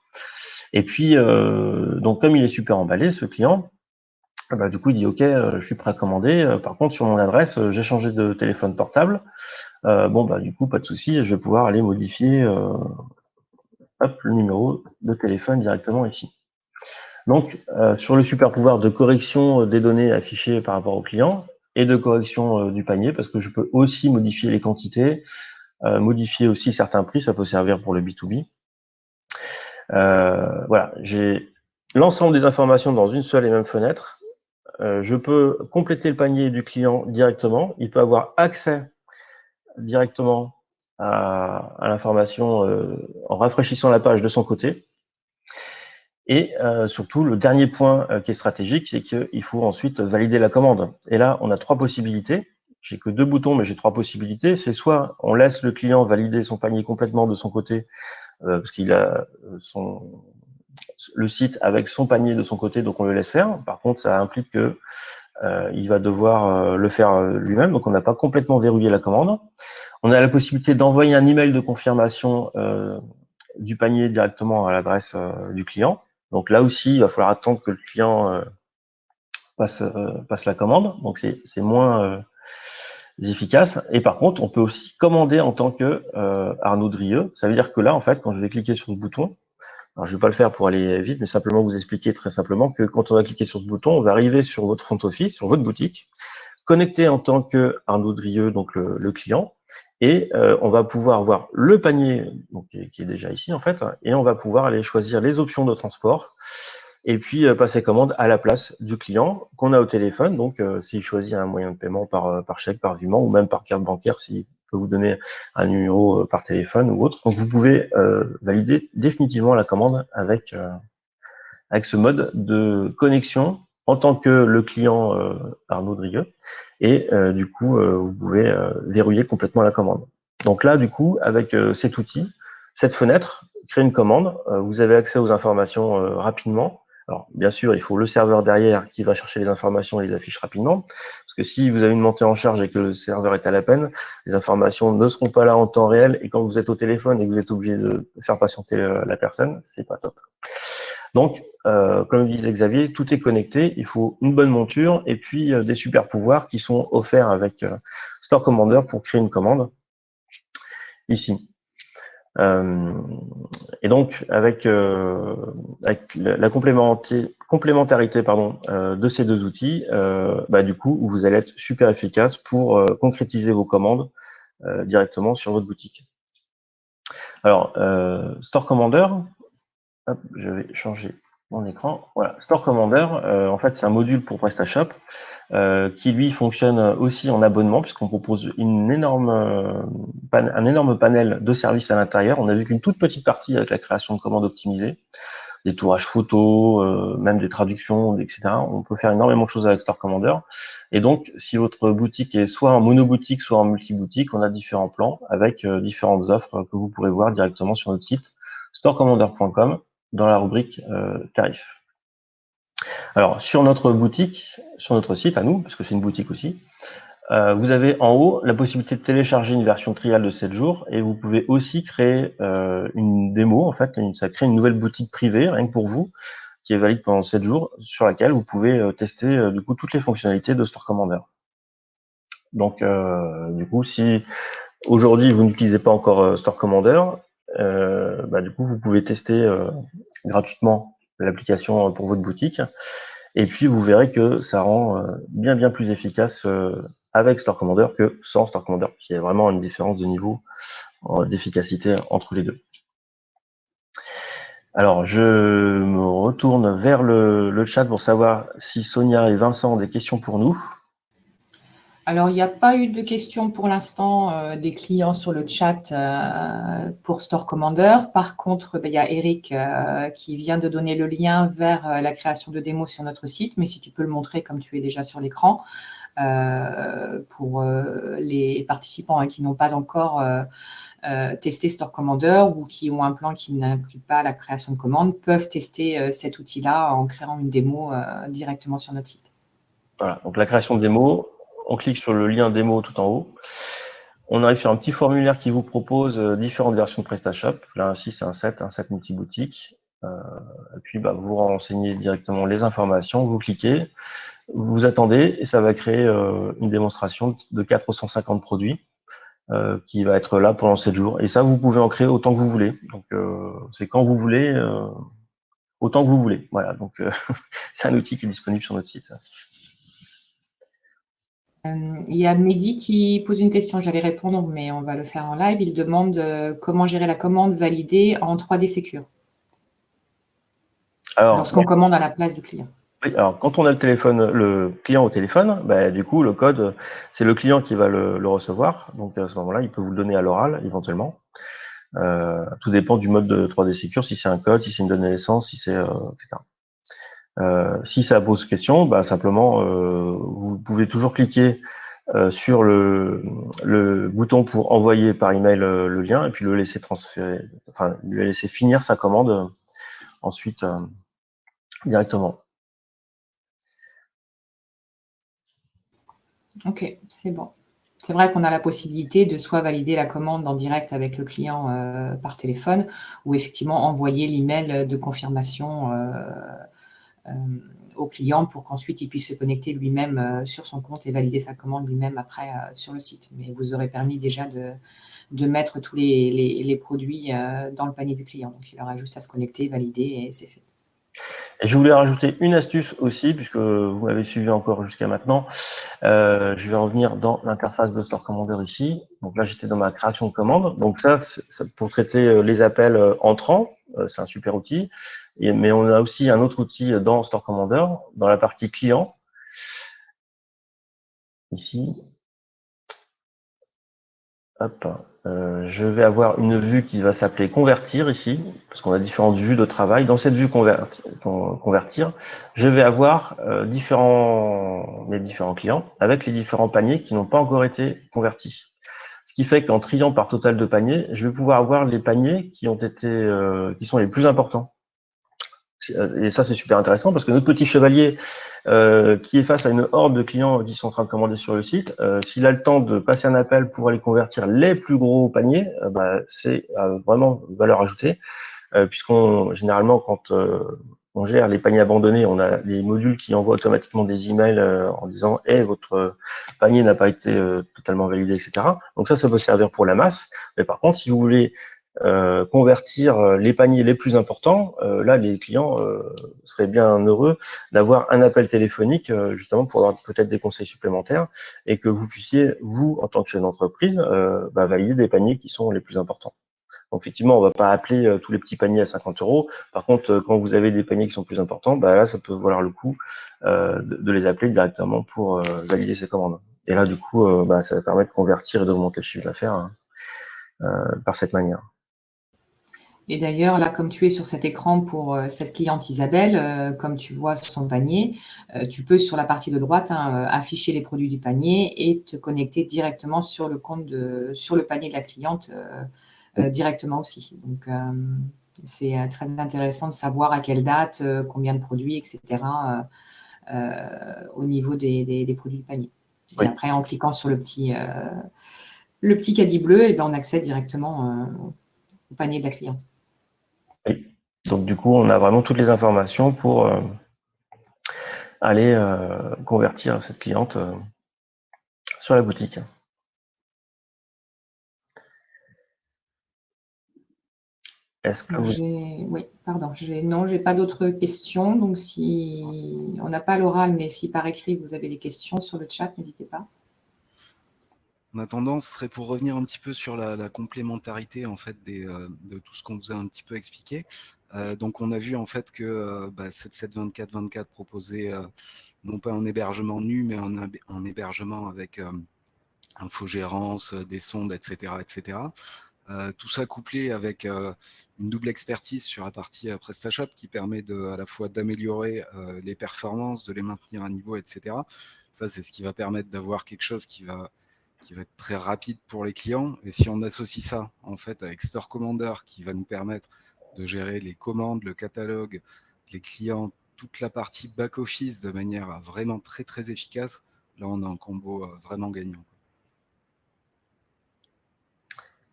Et puis, donc, comme il est super emballé, ce client, du coup, il dit « Ok, je suis prêt à commander. Par contre, sur mon adresse, j'ai changé de téléphone portable. Du coup, pas de souci, je vais pouvoir aller modifier le numéro de téléphone directement ici. » Donc, sur le super pouvoir de correction des données affichées par rapport au client et de correction du panier, parce que je peux aussi modifier les quantités, modifier aussi certains prix, ça peut servir pour le B2B. Voilà, j'ai l'ensemble des informations dans une seule et même fenêtre. Je peux compléter le panier du client directement. Il peut avoir accès directement à l'information en rafraîchissant la page de son côté. Et surtout, le dernier point qui est stratégique, c'est qu'il faut ensuite valider la commande. Et là, on a 3 possibilités. J'ai que 2 boutons, mais j'ai 3 possibilités. C'est soit on laisse le client valider son panier complètement de son côté, parce qu'il a le site avec son panier de son côté, donc on le laisse faire. Par contre, ça implique que il va devoir le faire lui-même, donc on n'a pas complètement verrouillé la commande. On a la possibilité d'envoyer un email de confirmation du panier directement à l'adresse du client. Donc là aussi, il va falloir attendre que le client passe la commande. Donc c'est moins efficace. Et par contre, on peut aussi commander en tant que Arnaud Drieux. Ça veut dire que là, en fait, quand je vais cliquer sur ce bouton, alors je ne vais pas le faire pour aller vite, mais simplement vous expliquer très simplement que quand on va cliquer sur ce bouton, on va arriver sur votre front office, sur votre boutique, connecté en tant que Arnaud Drieux, donc le client, et on va pouvoir voir le panier donc, qui est déjà ici en fait, et on va pouvoir aller choisir les options de transport et puis passer commande à la place du client qu'on a au téléphone. Donc s'il choisit un moyen de paiement par chèque, par virement ou même par carte bancaire, s'il peut vous donner un numéro par téléphone ou autre. Donc vous pouvez valider définitivement la commande avec ce mode de connexion en tant que le client Arnaud Drieux. Et du coup, vous pouvez verrouiller complètement la commande. Donc là, du coup, avec cet outil, cette fenêtre, créer une commande, vous avez accès aux informations rapidement. Alors, bien sûr, il faut le serveur derrière qui va chercher les informations et les affiche rapidement. Parce que si vous avez une montée en charge et que le serveur est à la peine, les informations ne seront pas là en temps réel. Et quand vous êtes au téléphone et que vous êtes obligé de faire patienter la personne, c'est pas top. Donc, comme disait Xavier, tout est connecté, il faut une bonne monture et puis des super pouvoirs qui sont offerts avec Store Commander pour créer une commande ici. Et donc, avec la complémentarité de ces deux outils, du coup, vous allez être super efficace pour concrétiser vos commandes directement sur votre boutique. Alors, Store Commander, hop, je vais changer mon écran. Voilà, Store Commander, en fait, c'est un module pour PrestaShop qui, lui, fonctionne aussi en abonnement puisqu'on propose un énorme panel de services à l'intérieur. On a vu qu'une toute petite partie avec la création de commandes optimisées, des tourages photos, même des traductions, etc. On peut faire énormément de choses avec Store Commander. Et donc, si votre boutique est soit en monoboutique, soit en multiboutique, on a différents plans avec différentes offres que vous pourrez voir directement sur notre site storecommander.com dans la rubrique tarifs. Alors, sur notre boutique, sur notre site à nous, parce que c'est une boutique aussi, vous avez en haut la possibilité de télécharger une version trial de 7 jours et vous pouvez aussi créer une démo. En fait, ça crée une nouvelle boutique privée, rien que pour vous, qui est valide pendant 7 jours, sur laquelle vous pouvez tester du coup toutes les fonctionnalités de Store Commander. Donc, du coup, si aujourd'hui vous n'utilisez pas encore Store Commander, du coup, vous pouvez tester gratuitement l'application pour votre boutique. Et puis, vous verrez que ça rend bien plus efficace avec Store Commander que sans Store Commander. Il y a vraiment une différence de niveau d'efficacité entre les deux. Alors, je me retourne vers le chat pour savoir si Sonia et Vincent ont des questions pour nous. Alors, il n'y a pas eu de questions pour l'instant des clients sur le chat pour Store Commander. Par contre, il y a Eric qui vient de donner le lien vers la création de démos sur notre site. Mais si tu peux le montrer comme tu es déjà sur l'écran, pour les participants qui n'ont pas encore testé Store Commander ou qui ont un plan qui n'inclut pas la création de commandes, peuvent tester cet outil-là en créant une démo directement sur notre site. Voilà, donc la création de démo, on clique sur le lien démo tout en haut. On arrive sur un petit formulaire qui vous propose différentes versions de PrestaShop. Là, ici, c'est un set multi-boutique. Et puis, vous renseignez directement les informations, vous cliquez, vous attendez et ça va créer une démonstration de 450 produits qui va être là pendant 7 jours. Et ça, vous pouvez en créer autant que vous voulez. Donc, c'est quand vous voulez, autant que vous voulez. Voilà, donc c'est un outil qui est disponible sur notre site. Il y a Mehdi qui pose une question, j'allais répondre, mais on va le faire en live. Il demande comment gérer la commande validée en 3D Secure lorsqu'on commande à la place du client. Oui, alors quand on a le client au téléphone, du coup, le code, c'est le client qui va le recevoir. Donc à ce moment-là, il peut vous le donner à l'oral, éventuellement. Tout dépend du mode de 3D Secure, si c'est un code, si c'est une donnée naissance, si c'est etc. Si ça pose question, simplement, vous pouvez toujours cliquer sur le bouton pour envoyer par email le lien et puis le laisser transférer, enfin, lui laisser finir sa commande ensuite directement. Ok, c'est bon. C'est vrai qu'on a la possibilité de soit valider la commande en direct avec le client par téléphone ou effectivement envoyer l'email de confirmation au client pour qu'ensuite il puisse se connecter lui-même sur son compte et valider sa commande lui-même après sur le site. Mais vous aurez permis déjà de mettre tous les produits dans le panier du client. Donc, il aura juste à se connecter, valider et c'est fait. Et je voulais rajouter une astuce aussi, puisque vous m'avez suivi encore jusqu'à maintenant. Je vais revenir dans l'interface de Store Commander ici. Donc là, j'étais dans ma création de commande. Donc ça, c'est pour traiter les appels entrants. C'est un super outil. Mais on a aussi un autre outil dans Store Commander, dans la partie client. Ici. Hop. Je vais avoir une vue qui va s'appeler convertir ici, parce qu'on a différentes vues de travail. Dans cette vue convertir, je vais avoir mes différents clients avec les différents paniers qui n'ont pas encore été convertis. Ce qui fait qu'en triant par total de paniers, je vais pouvoir avoir les paniers qui ont été, qui sont les plus importants. Et ça, c'est super intéressant parce que notre petit chevalier qui est face à une horde de clients qui sont en train de commander sur le site, s'il a le temps de passer un appel pour aller convertir les plus gros paniers, c'est vraiment une valeur ajoutée, puisqu'on généralement, quand on gère les paniers abandonnés, on a les modules qui envoient automatiquement des emails en disant hey, votre panier n'a pas été totalement validé, etc. Donc ça peut servir pour la masse. Mais par contre, si vous voulez convertir les paniers les plus importants, là les clients seraient bien heureux d'avoir un appel téléphonique justement pour avoir peut-être des conseils supplémentaires et que vous puissiez, vous, en tant que chef d'entreprise, valider des paniers qui sont les plus importants. Donc effectivement, on ne va pas appeler tous les petits paniers à 50 €. Par contre, quand vous avez des paniers qui sont plus importants, là, ça peut valoir le coup de les appeler directement pour valider ces commandes. Et là, du coup, ça va permettre de convertir et d'augmenter le chiffre d'affaires par cette manière. Et d'ailleurs, là, comme tu es sur cet écran pour cette cliente Isabelle, comme tu vois son panier, tu peux, sur la partie de droite, afficher les produits du panier et te connecter directement sur le panier de la cliente directement aussi. Donc, c'est très intéressant de savoir à quelle date, combien de produits, etc. Au niveau des produits du panier. Et Oui. après, en cliquant sur le petit caddie bleu, on accède directement au panier de la cliente. Oui. Donc du coup, on a vraiment toutes les informations pour aller convertir cette cliente sur la boutique. Est-ce que Oui, pardon. Non, j'ai pas d'autres questions. Donc, si on n'a pas l'oral, mais si par écrit vous avez des questions sur le chat, n'hésitez pas. En attendant, ce serait pour revenir un petit peu sur la complémentarité en fait de tout ce qu'on vous a un petit peu expliqué. Donc, on a vu en fait que 7.7.24.24 proposait non pas un hébergement nu, mais un hébergement avec infogérance, des sondes, etc., etc. Tout ça couplé avec une double expertise sur la partie PrestaShop qui permet à la fois d'améliorer les performances, de les maintenir à niveau, etc. Ça, c'est ce qui va permettre d'avoir quelque chose qui va être très rapide pour les clients. Et si on associe ça en fait avec Store Commander qui va nous permettre de gérer les commandes, le catalogue, les clients, toute la partie back-office de manière vraiment très très efficace, là on a un combo vraiment gagnant.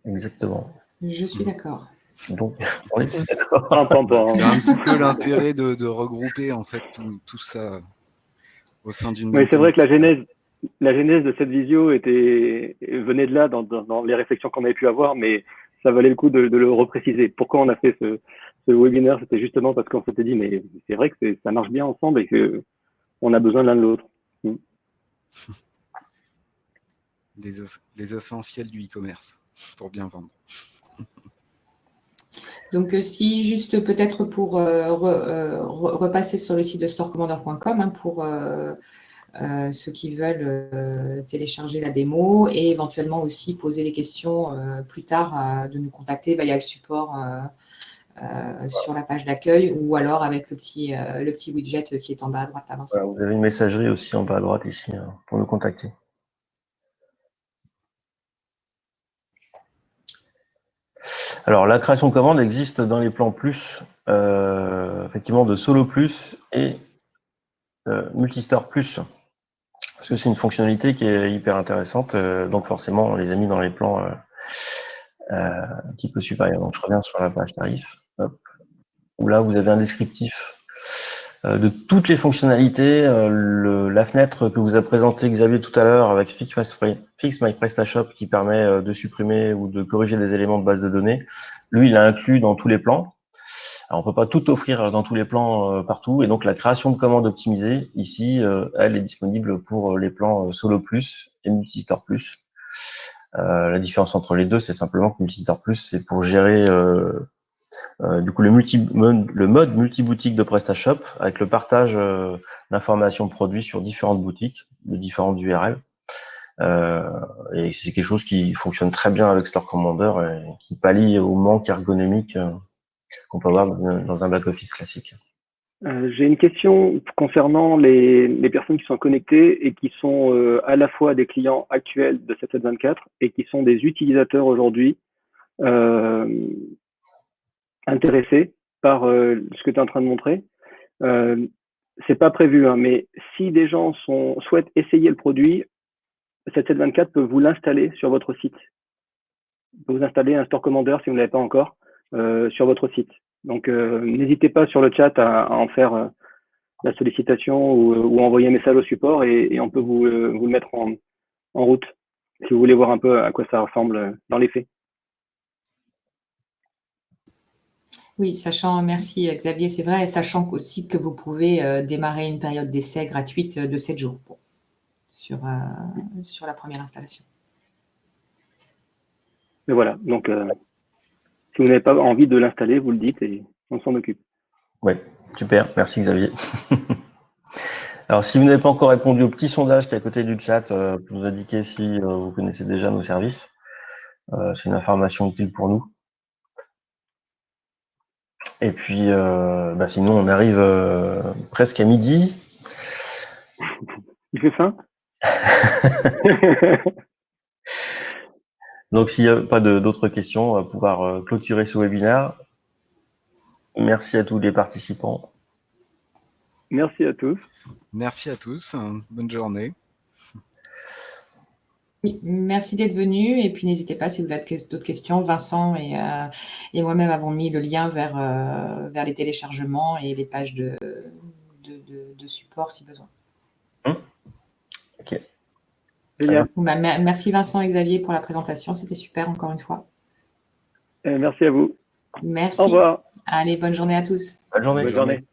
Exactement. Je suis d'accord. Donc, on est tous d'accord. C'est un petit peu l'intérêt de regrouper en fait tout ça au sein d'une même. Oui, c'est vrai que la genèse de cette visio venait de là dans les réflexions qu'on avait pu avoir, mais ça valait le coup de le repréciser. Pourquoi on a fait ce webinaire, c'était justement parce qu'on s'était dit, mais c'est vrai que ça marche bien ensemble et qu'on a besoin l'un de l'autre. Les essentiels du e-commerce pour bien vendre. Donc, si juste peut-être pour repasser sur le site de storecommander.com pour ceux qui veulent télécharger la démo et éventuellement aussi poser des questions plus tard, de nous contacter via le support sur la page d'accueil ou alors avec le petit widget qui est en bas à droite avancé. Voilà, vous avez une messagerie aussi en bas à droite ici pour nous contacter. Alors, la création de commande existe dans les plans plus, effectivement, de Solo Plus et Multistore Plus. Parce que c'est une fonctionnalité qui est hyper intéressante, donc forcément on les a mis dans les plans un petit peu supérieurs. Donc je reviens sur la page tarif, hop, où là vous avez un descriptif de toutes les fonctionnalités, la fenêtre que vous a présenté Xavier tout à l'heure avec Fix My PrestaShop qui permet de supprimer ou de corriger des éléments de base de données. Lui, il a inclus dans tous les plans. Alors, on peut pas tout offrir dans tous les plans partout, et donc la création de commandes optimisées, ici, elle est disponible pour les plans Solo Plus et Multistore Plus. La différence entre les deux, c'est simplement que Multistore Plus, c'est pour gérer du coup, le mode multi-boutique de PrestaShop avec le partage d'informations produits sur différentes boutiques, de différentes URL. Et c'est quelque chose qui fonctionne très bien avec Store Commander et qui pallie au manque ergonomique qu'on peut avoir dans un back-office classique. J'ai une question concernant les personnes qui sont connectées et qui sont à la fois des clients actuels de 7724 et qui sont des utilisateurs aujourd'hui intéressés par ce que tu es en train de montrer. C'est pas prévu, hein, mais si des gens souhaitent essayer le produit, 7724 peut vous l'installer sur votre site. Peut vous installer un Store Commander si vous ne l'avez pas encore sur votre site. Donc, n'hésitez pas sur le chat à en faire la sollicitation ou envoyer un message au support et on peut vous le mettre en route si vous voulez voir un peu à quoi ça ressemble dans les faits. Oui, merci Xavier, c'est vrai, sachant aussi que vous pouvez démarrer une période d'essai gratuite de 7 jours sur la première installation. Mais voilà, donc si vous n'avez pas envie de l'installer, vous le dites et on s'en occupe. Oui, super, merci Xavier. Alors, si vous n'avez pas encore répondu au petit sondage qui est à côté du chat pour nous indiquer si vous connaissez déjà nos services, c'est une information utile pour nous. Et puis, sinon, on arrive presque à midi. Il fait faim? Donc, s'il n'y a pas d'autres questions, on va pouvoir clôturer ce webinaire. Merci à tous les participants. Merci à tous. Merci à tous. Bonne journée. Oui, merci d'être venu. Et puis, n'hésitez pas si vous avez d'autres questions. Vincent et moi-même avons mis le lien vers les téléchargements et les pages de support si besoin. Ok. Merci Vincent et Xavier pour la présentation. C'était super encore une fois. Merci à vous. Merci. Au revoir. Allez, bonne journée à tous. Bonne journée. Bonne journée.